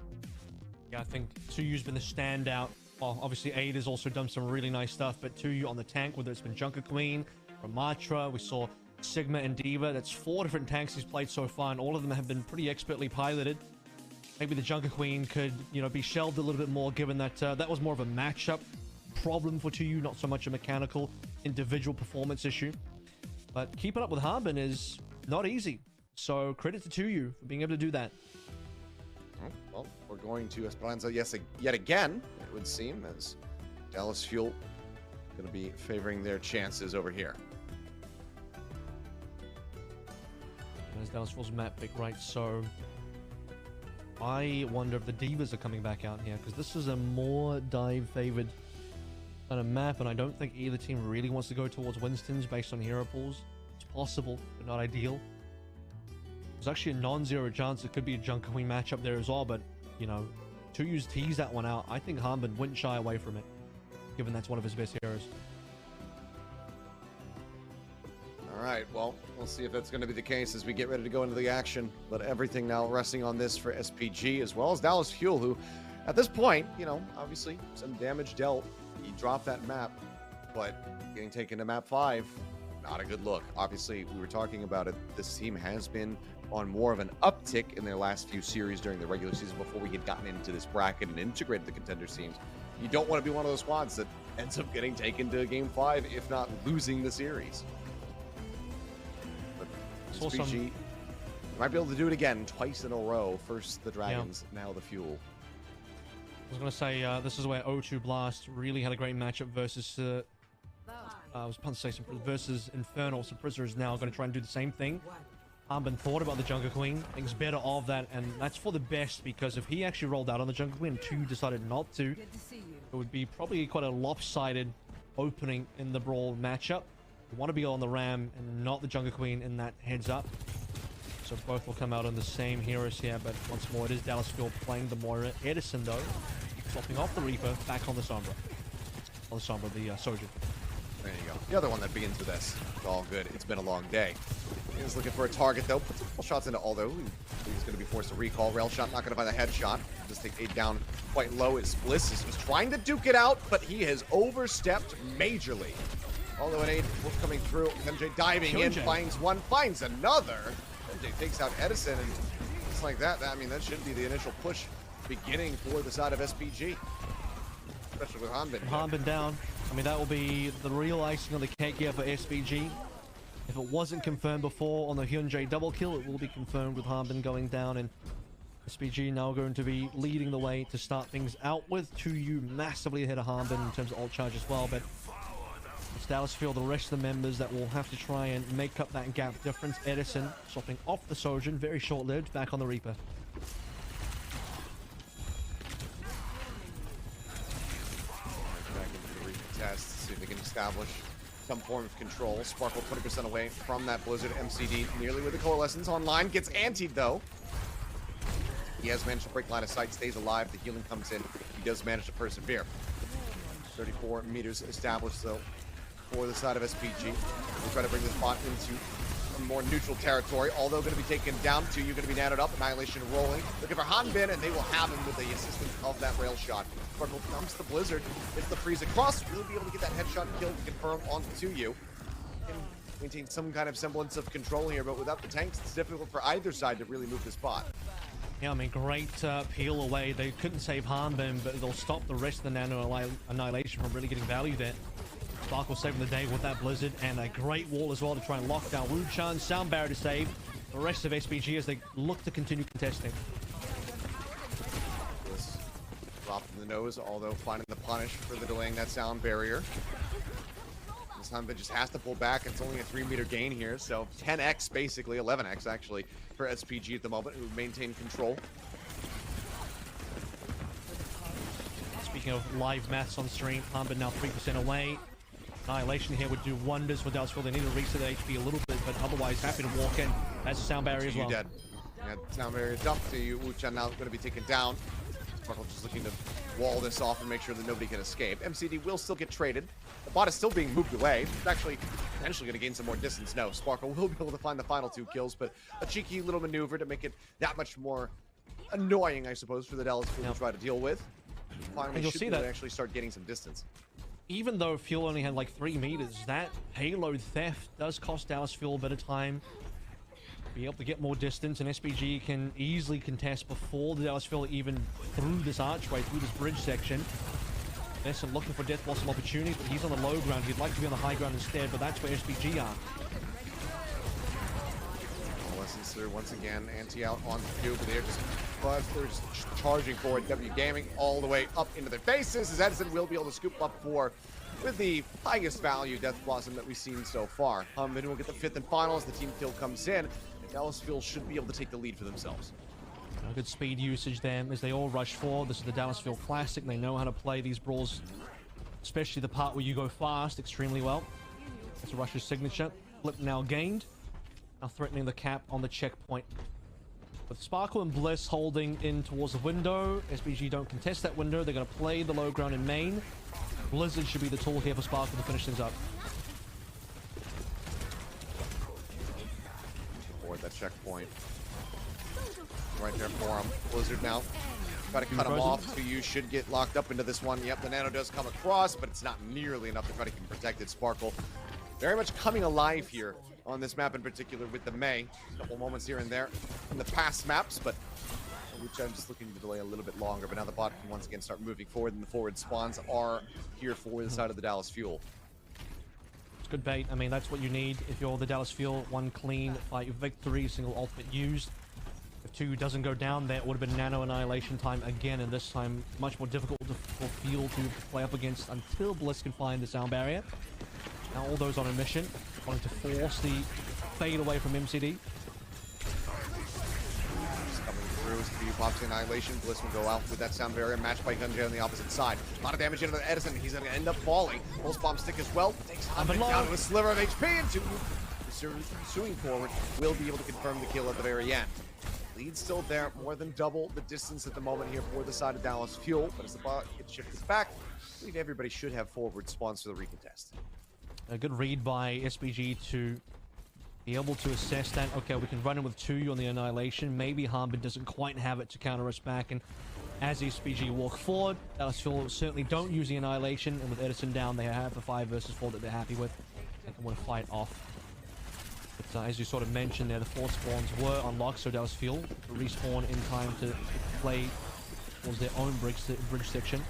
S2: Yeah, I think 2U's been the standout. Well, obviously, Aid has also done some really nice stuff, but 2U on the tank, whether it's been Junker Queen, Ramatra, we saw Sigma and Diva. That's 4 different tanks he's played so far, and all of them have been pretty expertly piloted. Maybe the Junker Queen could, you know, be shelved a little bit more, given that that was more of a matchup problem for 2U, not so much a mechanical individual performance issue. But keeping up with Harbin is not easy. So credit to 2U for being able to do that.
S1: Well, we're going to Esperanza yet again, it would seem, as Dallas Fuel going to be favoring their chances over here.
S2: There's Dallas Fuel's map pick, right? So I wonder if the Divas are coming back out here, because this is a more dive-favored kind of map, and I don't think either team really wants to go towards Winston's based on hero pools. It's possible, but not ideal. There's actually a non-zero chance it could be a Junker Queen matchup there as well, but, you know, 2U's tease that one out. I think Hanbin wouldn't shy away from it, given that's one of his best heroes.
S1: All right, well, we'll see if that's going to be the case as we get ready to go into the action. But everything now resting on this for SPG, as well as Dallas Fuel, who, at this point, you know, obviously some damage dealt. He dropped that map, but getting taken to map 5, not a good look. Obviously, we were talking about it. This team has been on more of an uptick in their last few series during the regular season before we had gotten into this bracket and integrated the contender teams. You don't want to be one of those squads that ends up getting taken to game 5, if not losing the series. SPG might be able to do it again twice in a row. First the Dragons, now the Fuel.
S2: I was going to say, this is where O2 Blast really had a great matchup versus I was about to say versus Infernal. So Prisa is now going to try and do the same thing. Hanbin thought about the Junker Queen, thinks better of that, and that's for the best, because if he actually rolled out on the Junker Queen and 2 decided not to, it would be probably quite a lopsided opening in the Brawl matchup. You want to be on the Ram and not the Junker Queen in that heads up. So both will come out on the same heroes here, but once more it is Dallas Fuel playing the Moira. Edison, though, swapping off the Reaper, back on the Sombra. On the Sombra, the Soldier.
S1: There you go. The other one that begins with S. It's all good. It's been a long day. He's looking for a target, though. Puts a couple shots into Aldo. He's going to be forced to recall. Rail shot, not going to find the headshot. Just take 8 down quite low as Bliss is trying to duke it out, but he has overstepped majorly. Although an 8 Wolf coming through. MJ diving in, finds one, finds another. MJ takes out Edison, and just like that, I mean, that should be the initial push beginning for the side of SPG. Especially with Hanbin.
S2: Hanbin down. I mean, that will be the real icing on the cake here for SPG. If it wasn't confirmed before on the Hyunjae double kill, it will be confirmed with Hanbin going down, and SPG now going to be leading the way to start things out with. 2U massively ahead of Hanbin in terms of ult charge as well, but it's Dallas Fuel, the rest of the members that will have to try and make up that gap difference. Edison swapping off the Sojourn, very short-lived, back on the Reaper.
S1: Back into the Reaper test, see if they can establish some form of control. Sparkle 20% away from that Blizzard. MCD nearly with the Coalescence online, gets antied though. He has managed to break line of sight, stays alive, the healing comes in, he does manage to persevere. 34 meters established, though, for the side of SPG. We'll try to bring this bot into a more neutral territory, although going to be taken down. To you going to be nanoed up. Annihilation rolling. Looking for Hanbin, and they will have him with the assistance of that rail shot. Sparkle comes the Blizzard. It's the freeze across. We'll be able to get that headshot kill to confirm onto you. Can maintain some kind of semblance of control here, but without the tanks, it's difficult for either side to really move this bot.
S2: Yeah, I mean, great peel away. They couldn't save Hanbin, but they'll stop the rest of the Nano Annihilation from really getting value there. Sparkle saving the day with that Blizzard, and a great wall as well to try and lock down Wu Chan. Sound barrier to save the rest of SPG as they look to continue contesting.
S1: This drop in the nose, although finding the punish for the delaying that sound barrier. This time it just has to pull back. It's only a 3-meter gain here, so 10x basically, 11x actually, for SPG at the moment, who maintain control.
S2: Speaking of live maths on stream, Hanbin now 3% away. Annihilation here would do wonders for Dallasville. They need to reset the HP a little bit, but otherwise happy to walk in. That's a sound barrier as well.
S1: Dead. Yeah, sound barrier dumped to you. Wu Chan now going to be taken down. Sparkle just looking to wall this off and make sure that nobody can escape. MCD will still get traded. The bot is still being moved away. It's actually potentially going to gain some more distance. No, Sparkle will be able to find the final 2 kills, but a cheeky little maneuver to make it that much more annoying, I suppose, for the Dallasville to try to deal with. Finally,
S2: you'll
S1: should
S2: see
S1: be able
S2: that
S1: to actually start getting some distance.
S2: Even though Fuel only had like 3 meters, that payload theft does cost Dallas Fuel a bit of time. Be able to get more distance, and SPG can easily contest before the Dallas Fuel even through this archway, through this bridge section. Nesson looking for death blossom opportunities, but he's on the low ground. He'd like to be on the high ground instead, but that's where SPG are.
S1: Lessons through once again. Anti out on the cube, but they're just charging forward. W Gaming all the way up into their faces, as Edison will be able to scoop up 4 with the highest value Death Blossom that we've seen so far. Then we'll get the 5th and final as the team kill comes in. Dallasville should be able to take the lead for themselves.
S2: Good speed usage there as they all rush forward. This is the Dallasville Classic. They know how to play these brawls, especially the part where you go fast, extremely well. That's a Rush's signature. Flip now gained. Now threatening the cap on the checkpoint. With Sparkle and Bliss holding in towards the window, SPG don't contest that window. They're going to play the low ground in main. Blizzard should be the tool here for Sparkle to finish things up.
S1: Avoid that checkpoint. Right there for him. Blizzard now. Try to cut him off. To you should get locked up into this one. Yep, the nano does come across, but it's not nearly enough to try to keep protected. Sparkle very much coming alive here on this map in particular with the May. A couple moments here and there in the past maps, but which I'm just looking to delay a little bit longer. But now the bot can once again start moving forward, and the forward spawns are here for the side of the Dallas Fuel.
S2: It's good bait. I mean, that's what you need if you're the Dallas Fuel. 1 clean fight victory, single ultimate used. If 2 doesn't go down, there would have been nano annihilation time again, and this time much more difficult for Fuel to play up against until Bliss can find the sound barrier. Now all those on a mission, wanting to force the fade away from MCD.
S1: Just coming through, Speed pops the annihilation. Bliss will go out with that sound barrier, matched by Gunjay on the opposite side. A lot of damage into the Edison. He's going to end up falling. Pulse bomb stick as well. Takes Hanbin down to a sliver of HP, and pursuing forward will be able to confirm the kill at the very end. Lead still there, more than double the distance at the moment here for the side of Dallas Fuel, but as the bot gets shifted back, I believe everybody should have forward spawns for the recontest.
S2: A good read by SPG to be able to assess that. Okay, we can run in with 2 on the annihilation. Maybe Hanbin doesn't quite have it to counter us back, and as SPG walk forward, Dallas Fuel certainly don't use the annihilation, and with Edison down, they have a 5 versus 4 that they're happy with and can want to fight off. But as you sort of mentioned there, the 4 spawns were unlocked, so Dallas Fuel respawn in time to play towards their own bridge section.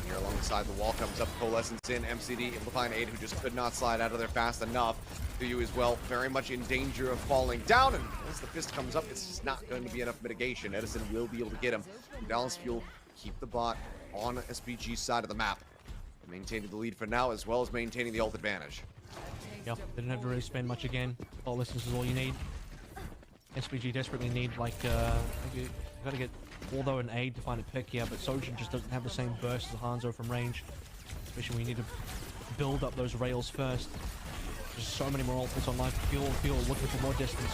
S1: Here alongside the wall comes up Coalescence in. MCD able to find 8, who just could not slide out of there fast enough. To you as well, very much in danger of falling down, and once the fist comes up, it's just not going to be enough mitigation. Edison will be able to get him. Dallas Fuel keep the bot on SPG's side of the map, maintaining the lead for now, as well as maintaining the ult advantage.
S2: Yep, they didn't have to really spend much again. Coalescence is all you need. SPG desperately need, like, you gotta get Waldo and aid to find a pick here, but Sojin just doesn't have the same burst as Hanzo from range, especially when you need to build up those rails first. There's so many more ultimates online for Fuel looking for more distance.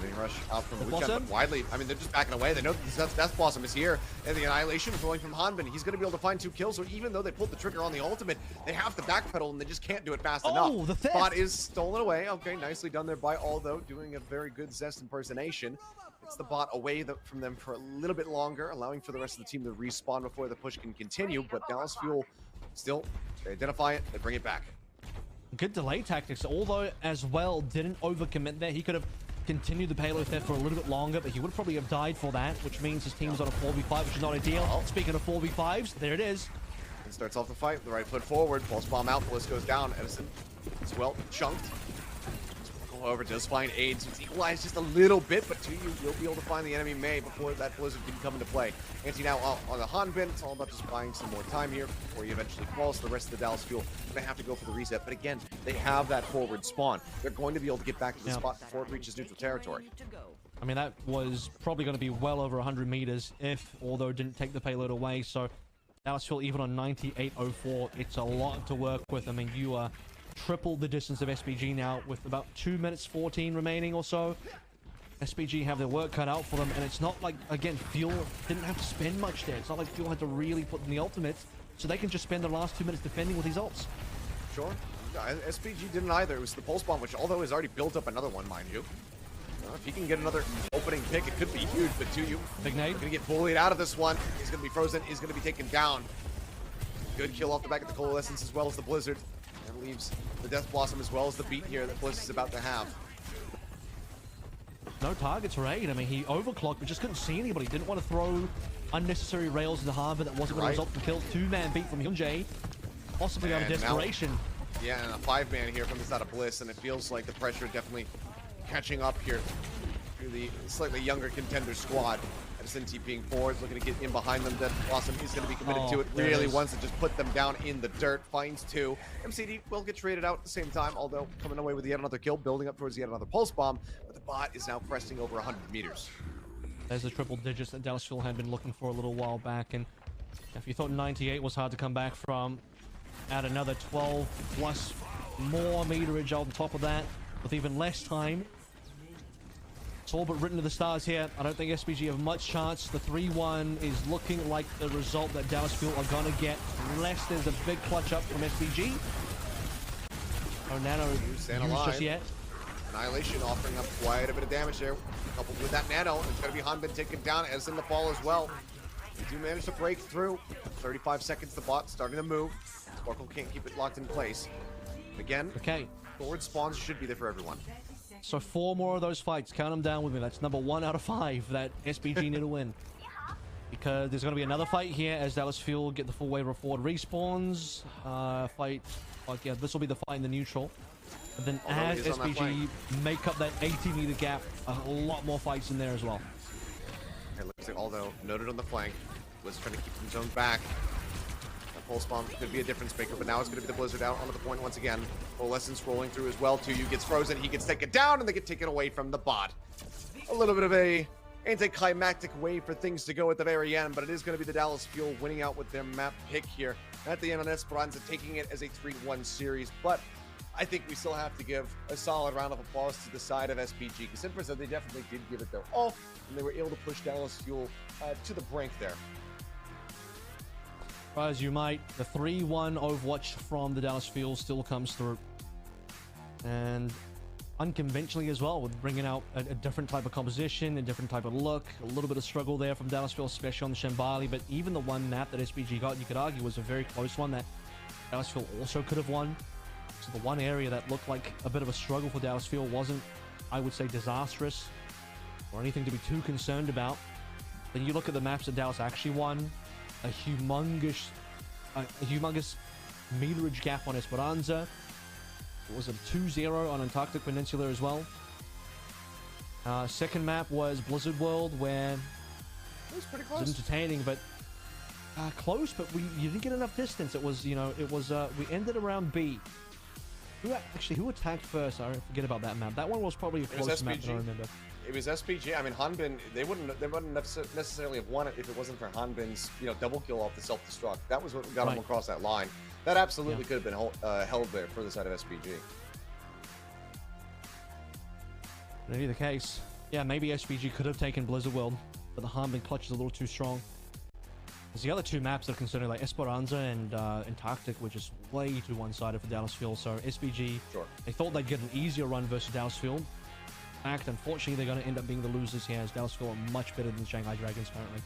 S1: Did they rush out from
S2: The
S1: Wuchen, but
S2: Blossom?
S1: widely? I mean, they're just backing away. They know that Death Blossom is here, and the Annihilation is going from Hanbin. He's going to be able to find 2 kills, so even though they pulled the trigger on the ultimate, they have to backpedal, and they just can't do it fast enough.
S2: The theft!
S1: Bot is stolen away. Okay, nicely done there by Aldo, doing a very good Zest impersonation. It's the bot away from them for a little bit longer, allowing for the rest of the team to respawn before the push can continue, but Dallas Fuel still, they identify it, they bring it back.
S2: Good delay tactics, although as well didn't overcommit there. He could have continued the payload theft for a little bit longer, but he would probably have died for that, which means his team's on a 4v5, which is not ideal. Speaking of 4v5s, there it is.
S1: And starts off the fight, the right foot forward, pulse bomb out, Bliss goes down, Edison as well, chunked. However, does find aids. It's equalized just a little bit, but you'll be able to find the enemy May before that Blizzard can come into play. Anti now on the Hanbin. It's all about just buying some more time here before you eventually cross. The rest of the Dallas Fuel going to have to go for the reset. But again, they have that forward spawn. They're going to be able to get back to the spot before it reaches neutral territory.
S2: I mean, that was probably going to be well over 100 meters if Aldo didn't take the payload away. So Dallas Fuel, even on 98.04, it's a lot to work with. I mean, you are triple the distance of SPG now with about 2 minutes 14 remaining or so. SPG have their work cut out for them, and it's not like, again, Fuel didn't have to spend much there. It's not like Fuel had to really put in the ultimates, so they can just spend the last 2 minutes defending with these ults.
S1: Sure. SPG didn't either. It was the pulse bomb, which although has already built up another one, mind you. If he can get another opening pick, it could be huge, but
S2: Big nade.
S1: Gonna get bullied out of this one. He's gonna be frozen. He's gonna be taken down. Good kill off the back of the Coalescence as well as the Blizzard. And leaves the Death Blossom as well as the beat here that Bliss is about to have.
S2: No targets raid. I mean, he overclocked, but just couldn't see anybody. Didn't want to throw unnecessary rails into Harbor that wasn't going to result in kills. 2-man beat from Hyunjae. Possibly out of desperation.
S1: Now, yeah, and a 5-man here from the side of Bliss, and it feels like the pressure definitely catching up here to the slightly younger contender squad. Edison TPing forward, looking to get in behind them. Death Blossom is going to be committed to it. Really wants to just put them down in the dirt. Finds 2. MCD will get traded out at the same time, although coming away with yet another kill, building up towards yet another pulse bomb. But the bot is now cresting over 100 meters.
S2: There's the triple digits that Dallas Fuel had been looking for a little while back, and if you thought 98 was hard to come back from, add another 12 plus more meterage on top of that with even less time. It's all but written to the stars here. I don't think SPG have much chance. The 3-1 is looking like the result that Dallas Fuel are going to get, unless there's a big clutch up from SPG. Oh, Nano used just yet.
S1: Annihilation offering up quite a bit of damage there. Coupled with that Nano, it's going to be Hanbin taken down as in the fall as well. They do manage to break through. 35 seconds, the bot starting to move. Sparkle can't keep it locked in place. Again, forward spawns should be there for everyone.
S2: So 4 more of those fights. Count them down with me. That's number 1 out of 5 that SPG need to win. Because there's going to be another fight here as Dallas Fuel get the full wave of forward respawns. This will be the fight in the neutral. But then as SPG make up that 80-meter gap, a lot more fights in there as well.
S1: It looks like Aldo noted on the flank. Was trying to keep them zoned back. Pulse bomb could be a difference maker, but now it's going to be the Blizzard out onto the point once again. Coalescence rolling through as well. 2U gets frozen. He gets taken down, and they get taken away from the bot. A little bit of a anticlimactic way for things to go at the very end, but it is going to be the Dallas Fuel winning out with their map pick here at the end on Esperanza, taking it as a 3-1 series. But I think we still have to give a solid round of applause to the side of SPG, because Sin Prisa, they definitely did give it their all, and they were able to push Dallas Fuel to the brink there.
S2: As you might, the 3-1 Overwatch from the Dallas Fuel still comes through. And unconventionally as well, with bringing out a different type of composition, a different type of look, a little bit of struggle there from Dallas Fuel, especially on the Shambali, but even the one map that SPG got, you could argue, was a very close one that Dallas Fuel also could have won. So the one area that looked like a bit of a struggle for Dallas Fuel wasn't, I would say, disastrous or anything to be too concerned about. Then you look at the maps that Dallas actually won, a humongous meterage gap on Esperanza. It was a 2-0 on Antarctic Peninsula as well. Second map was Blizzard World, where
S1: it was pretty close.
S2: It was entertaining, but close. But you didn't get enough distance. It was, we ended around B. Who attacked first? I forget about that map. That one was probably a close map that I remember.
S1: It was SPG. I mean, Hanbin, they wouldn't necessarily have won it if it wasn't for Hanbin's, double kill off the self-destruct. That was what got him across that line. That absolutely could have been held there for the side of SPG.
S2: In either case, Yeah, maybe SPG could have taken Blizzard World, but the Hanbin clutch is a little too strong. There's the other two maps that are considered like Esperanza and Antarctic, which is way too one-sided for Dallas Fuel. So SPG, they thought they'd get an easier run versus Dallas Fuel. In fact, unfortunately, they're going to end up being the losers here, as Dallas Fuel are much better than Shanghai Dragons currently.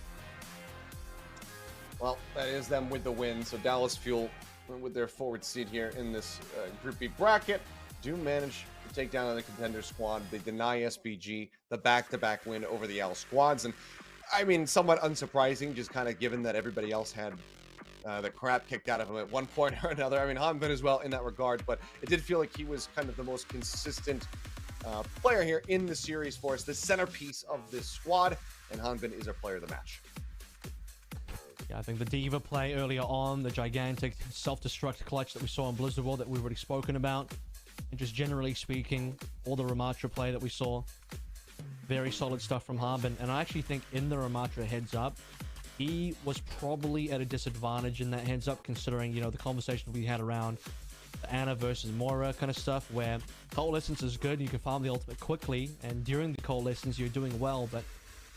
S1: Well, that is them with the win. So Dallas Fuel, with their forward seed here in this Group B bracket, do manage to take down the contender squad. They deny SPG the back-to-back win over the L squads. And I mean, somewhat unsurprising, just kind of given that everybody else had the crap kicked out of him at one point or another. I mean, Hanbin as well in that regard, but it did feel like he was kind of the most consistent player here in the series for us, the centerpiece of this squad, and Hanbin is our player of the match.
S2: Yeah, I think the Diva play earlier on, the gigantic self-destruct clutch that we saw in Blizzard World that we've already spoken about, and just generally speaking, all the Ramatra play that we saw, very solid stuff from Hanbin. And I actually think in the Ramatra heads up, he was probably at a disadvantage in that heads up, considering, you know, the conversation we had around the Ana versus Moira kind of stuff, where Coalescence is good, you can farm the ultimate quickly, and during the Coalescence you're doing well, but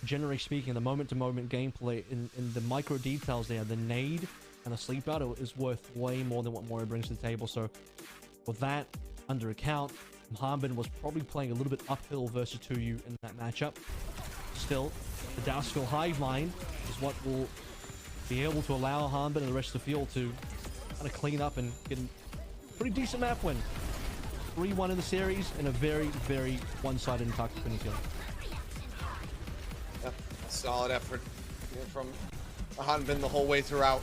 S2: generally speaking, the moment-to-moment gameplay in the micro details there, the nade and the sleep out is worth way more than what Moira brings to the table. So with that under account, Hanbin was probably playing a little bit uphill versus 2U in that matchup. Still, the Dallasville hive mind is what will be able to allow Hanbin and the rest of the field to kind of clean up and get a pretty decent map win. 3-1 in the series and a very, very one-sided Antarctic Peninsula.
S1: Yep, solid effort from Hanbin the whole way throughout.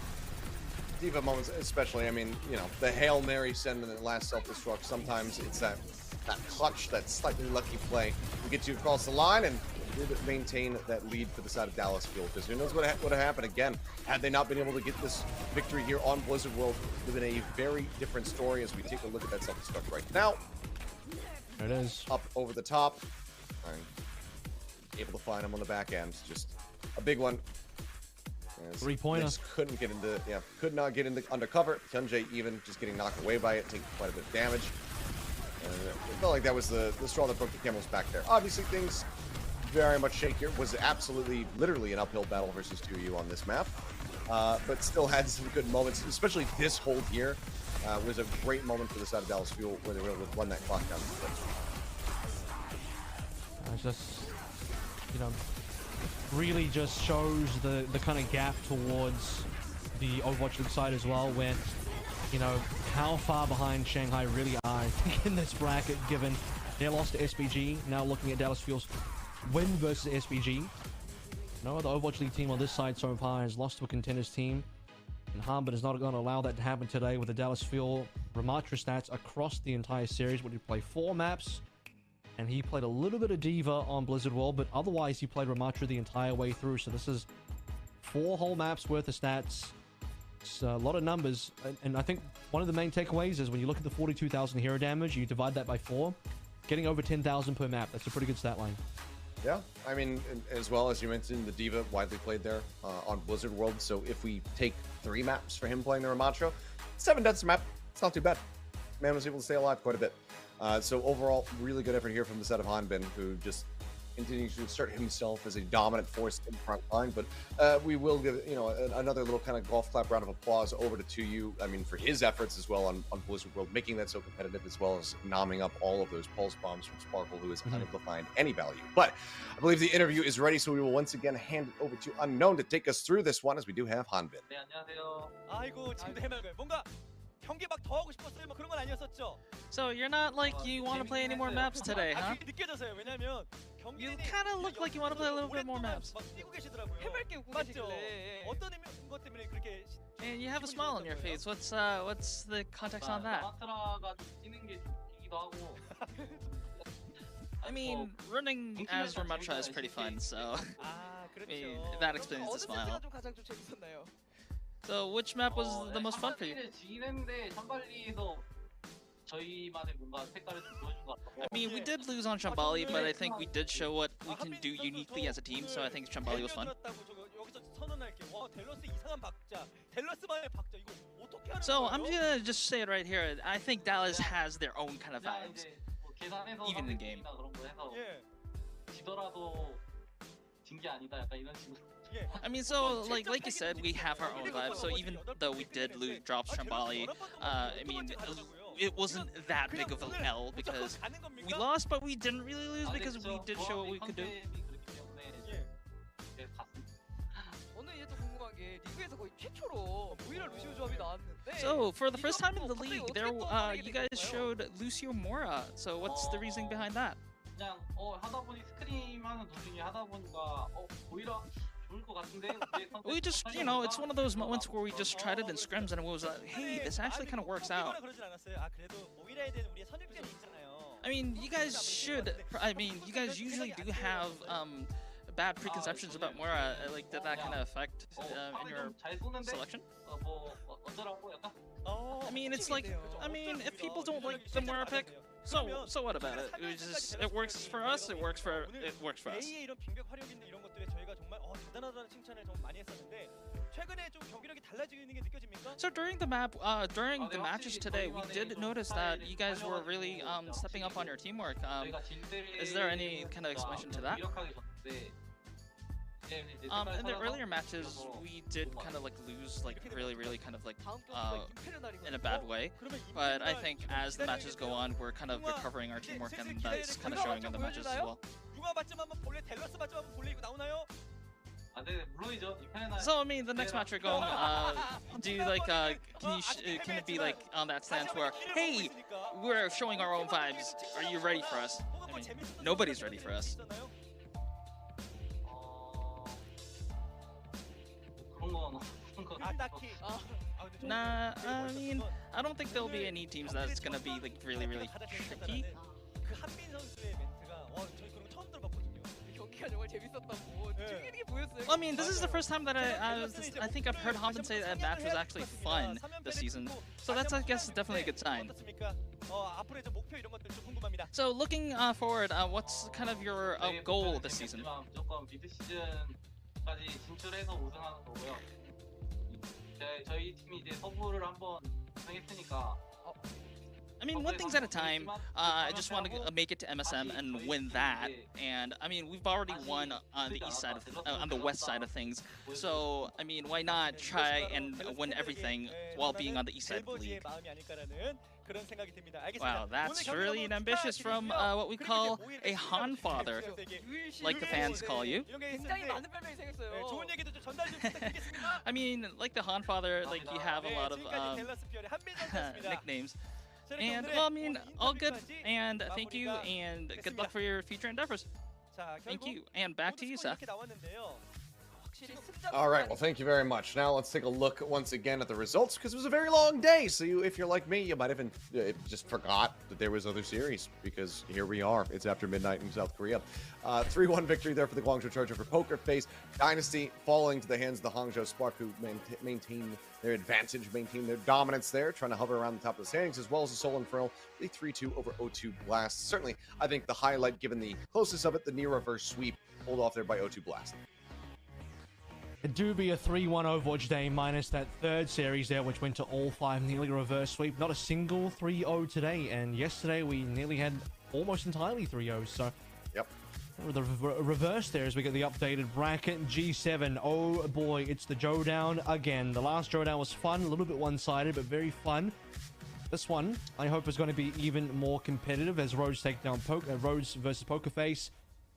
S1: Diva moments especially, I mean, you know, the Hail Mary send in the last self-destruct, sometimes it's that clutch, that slightly lucky play to get you across the line and maintain that lead for the side of Dallas Fuel, because who knows what would have happened again had they not been able to get this victory here on Blizzard World. It would have been a very different story as we take a look at that self-destruct right now.
S2: There it is.
S1: Up over the top. Able to find him on the back end. Just a big one.
S2: Three-pointer.
S1: Couldn't get into, could not get into undercover. Hyunjae even just getting knocked away by it, taking quite a bit of damage. It felt like that was the straw that broke the camel's back there. Obviously, things very much shakier. Was absolutely, literally an uphill battle versus 2U on this map. But still had some good moments, especially this hold here. Was a great moment for the side of Dallas Fuel where they were able to run that clock down.
S2: It's just, you know, really just shows the kind of gap towards the Overwatch League side as well, where, you know, how far behind Shanghai really are in this bracket, given they lost to SPG. Now looking at Dallas Fuel's win versus SPG. No other Overwatch League team on this side so far has lost to a contenders team, and Hanbin is not going to allow that to happen today with the Dallas Fuel Ramatra stats across the entire series. Would you play 4 maps? And he played a little bit of Diva on Blizzard World, but otherwise he played Ramatra the entire way through. So this is 4 whole maps worth of stats. It's a lot of numbers. And I think one of the main takeaways is when you look at the 42,000 hero damage, you divide that by 4, getting over 10,000 per map. That's a pretty good stat line.
S1: Yeah, I mean, as well as you mentioned, the Diva widely played there on Blizzard World. So if we take 3 maps for him playing the Ramatra, 7 deaths a map. It's not too bad. Man was able to stay alive quite a bit. So overall, really good effort here from the set of Hanbin, who just continues to assert himself as a dominant force in front line. But we will give, you know, another little kind of golf clap round of applause over to 2U. I mean, for his efforts as well on Blizzard World, making that so competitive, as well as nomming up all of those pulse bombs from Sparkle, who is unable to find any value. But I believe the interview is ready, so we will once again hand it over to Unknown to take us through this one, as we do have Hanbin.
S3: 네, 안녕하세요. 아이고, 지금도 해맑아요. 뭔가 경기 막 더 하고 싶었어요. 뭐 그런 건 아니었었죠.
S4: So you're not like you want to play any more maps today, huh?
S3: 그게 느껴져서요. 왜냐면
S4: You kind of look like you want to play a little bit more maps.
S3: 막 뛰고 계시더라고요.
S4: 해맑게 웃고
S3: 맞죠?
S4: 계시길래.
S3: 어떤 것 때문에 그렇게
S4: And you have a smile on your face. What's the context on that?
S5: 마트라가 좀 뛰는 게 좋기도 하고.
S4: I mean, running as Ramatra is pretty fun, so
S3: 아,
S4: I
S3: 그렇죠.
S4: mean, that explains the smile.
S3: 좀 가장 좀 재밌었나요?
S4: So which map was the most fun for you?
S5: 지는데 샴발리에서 저희만의 뭔가 색깔을 좀 보여준 것 같아요.
S4: I mean, we did lose on Shambali, but I think we did show what we can do uniquely as a team, so I think Shambali was fun.
S3: 여기서 선언할게. 와, 델러스 이상한 박자. 델러스만의 박자. 이거 어떻게 하는
S4: So
S3: 거예요?
S4: I'm gonna just say it right here. I think Dallas has their own kind of vibes.
S5: 계산해서
S4: Even in the game.
S5: 그런 거 해서
S3: 예.
S5: 지더라도 진 게 아니다. 약간 이런 식으로.
S4: I mean, so like you said, we have our own vibe. So even though we did lose drops Shambali, I mean, it wasn't that big of an L because we lost, but we didn't really lose because we did show what we could do.
S6: 저는 이제 또 궁금한 게 리그에서 거의 최초로 모이라 루시오 조합이 나왔는데.
S4: So for the first time in the league, there you guys showed Lucio Mora. So what's the reasoning behind that?
S5: 그냥 하다 보니 스크림 하는 도중에 하다 보니까 오히려 좋을 것 같은데.
S4: We just, you know, it's one of those moments where we just tried it in scrims and it was like, hey, this actually kind of works out. I mean, you guys should. I mean, you guys usually do have bad preconceptions about Mora. Like, did that kind of affect in your selection? I mean, it's like, I mean, if people don't like the Mora pick, so what about it? It works for us. It works for us. So during the matches today, we did notice that you guys were really stepping up on your teamwork. Is there any kind of explanation to that? In the earlier matches, we did kind of like lose, like really kind of like in a bad way. But I think as the matches go on, we're kind of recovering our teamwork, and that's kind of showing in the matches as well. So I mean, the next match we're going, do you like, can it be like on that stance where, hey, we're showing our own vibes. Are you ready for us? I mean, nobody's ready for us. Nah, I mean, I don't think there'll be any teams that's gonna be like really tricky. Well, I mean, this is the first time that I think I've heard Hamden say that match was actually fun this season. So that's, I guess, definitely a good sign. So looking forward, what's kind of your goal this season? I mean, one thing's at a time. I just want to make it to MSM and win that. And I mean, we've already won on the east side of, on the west side of things. So I mean, why not try and win everything while being on the east side of the league? Wow, that's really ambitious from what we call a Han father, like the fans call you. I mean, like the Han father, like you have a lot of nicknames. And well, I mean, all good, and thank you, and good luck for your future endeavors. Thank you, and back to you, Seth.
S1: All right, well, thank you very much. Now let's take a look once again at the results, because it was a very long day. So if you're like me, you might have just forgot that there was other series, because here we are. It's after midnight in South Korea. 3-1 victory there for the Guangzhou Charge over Poker Face. Dynasty falling to the hands of the Hangzhou Spark, who maintain their advantage, maintain their dominance there, trying to hover around the top of the standings, as well as the Soul Infernal, the 3-2 over O2 Blast. Certainly, I think the highlight, given the closest of it, the near reverse sweep pulled off there by O2 Blast.
S2: It do be a 3-1 Overwatch day minus that third series there, which went to all 5 nearly reverse sweep. Not a single 3-0 today, and yesterday we nearly had almost entirely 3-0. So,
S1: yep.
S2: The reverse there as we get the updated bracket G7. Oh boy, it's the Joedown again. The last Joedown was fun, a little bit one-sided, but very fun. This one, I hope, is going to be even more competitive as Rhodes take down Rhodes versus Poker Face.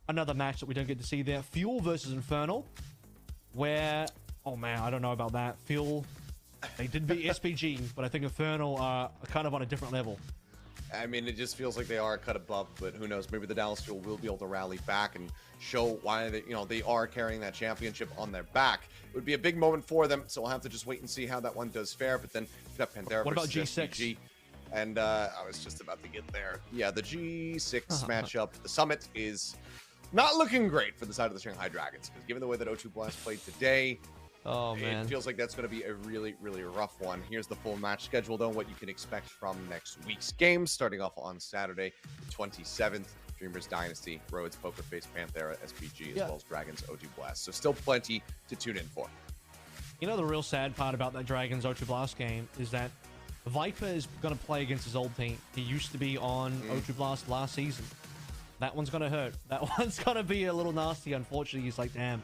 S2: Another match that we don't get to see there. Fuel versus Infernal. Where, oh man, I don't know about that. Fuel, they did beat SPG, but I think Infernal are kind of on a different level.
S1: I mean, it just feels like they are a cut above, but who knows? Maybe the Dallas Fuel will be able to rally back and show why they are carrying that championship on their back. It would be a big moment for them, so we'll have to just wait and see how that one does fare. But then you've got Panthera
S2: what about
S1: versus
S2: G6?
S1: SPG. And I was just about to get there. Yeah, the G6 matchup, the Summit is not looking great for the side of the Shanghai Dragons, because given the way that O2 Blast played today, it feels like that's going to be a really rough one. Here's the full match schedule, though, what you can expect from next week's games, starting off on Saturday, the 27th. Dreamers Dynasty, Rhodes, Poker Face, Panthera, SPG, as well as Dragons, O2 Blast. So still plenty to tune in for.
S2: You know, the real sad part about that Dragons O2 Blast game is that Viper is going to play against his old team. He used to be on O2 Blast last season. That one's gonna hurt. That one's gonna be a little nasty. Unfortunately, he's like, damn.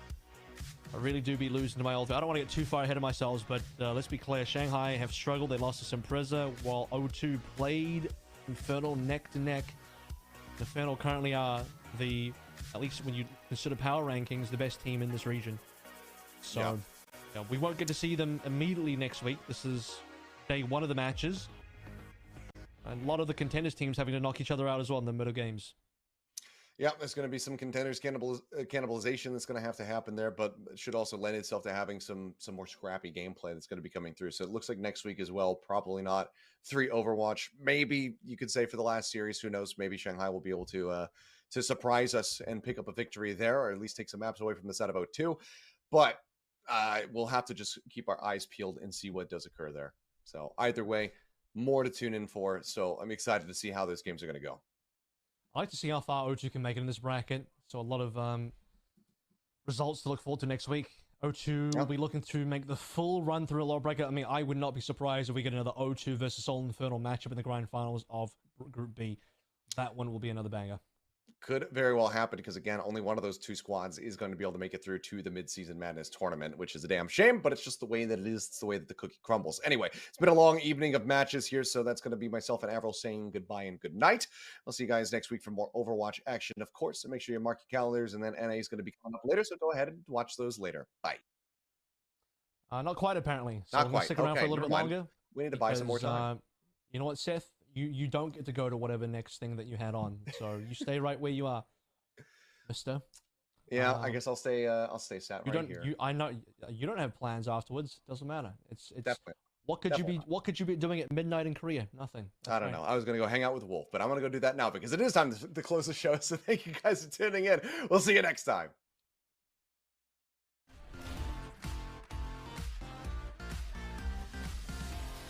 S2: I really do be losing to my ultimate. I don't want to get too far ahead of myself, but let's be clear. Shanghai have struggled. They lost to Sin Prisa, while O2 played Infernal neck to neck. Infernal currently are the, at least when you consider power rankings, the best team in this region. So yeah, we won't get to see them immediately next week. This is day one of the matches. And a lot of the contenders teams having to knock each other out as well in the middle games.
S1: Yeah, there's going to be some contenders cannibalization that's going to have to happen there, but it should also lend itself to having some more scrappy gameplay that's going to be coming through. So it looks like next week as well, probably not 3 Overwatch. Maybe you could say for the last series, who knows? Maybe Shanghai will be able to surprise us and pick up a victory there, or at least take some maps away from the side of O2. But we'll have to just keep our eyes peeled and see what does occur there. So either way, more to tune in for. So I'm excited to see how those games are going to go.
S2: I like to see how far O2 can make it in this bracket. So a lot of results to look forward to next week. O2 will be looking to make the full run through a lower bracket. I mean, I would not be surprised if we get another O2 versus Soul Infernal matchup in the grand finals of Group B. That one will be another banger.
S1: Could very well happen because, again, only one of those 2 squads is going to be able to make it through to the Mid-Season Madness tournament, which is a damn shame, but it's just the way that it is. It's the way that the cookie crumbles. Anyway, it's been a long evening of matches here, so that's going to be myself and Avril saying goodbye and good night. I'll see you guys next week for more Overwatch action, of course, so make sure you mark your calendars, and then NA is going to be coming up later, so go ahead and watch those later. Bye.
S2: Not quite, apparently. So
S1: Not
S2: I'm going
S1: quite.
S2: to stick around for a little bit longer.
S1: We need to buy some more time.
S2: You know what, Seth? You don't get to go to whatever next thing that you had on, so you stay right where you are. Mister.
S1: Yeah, I guess I'll stay sat right here.
S2: I know you don't have plans afterwards. Doesn't matter. It's
S1: definitely.
S2: What could you be doing at midnight in Korea? Nothing. That's
S1: I don't know. I was gonna go hang out with Wolf, but I'm gonna go do that now because it is time to close the show. So thank you guys for tuning in. We'll see you next time.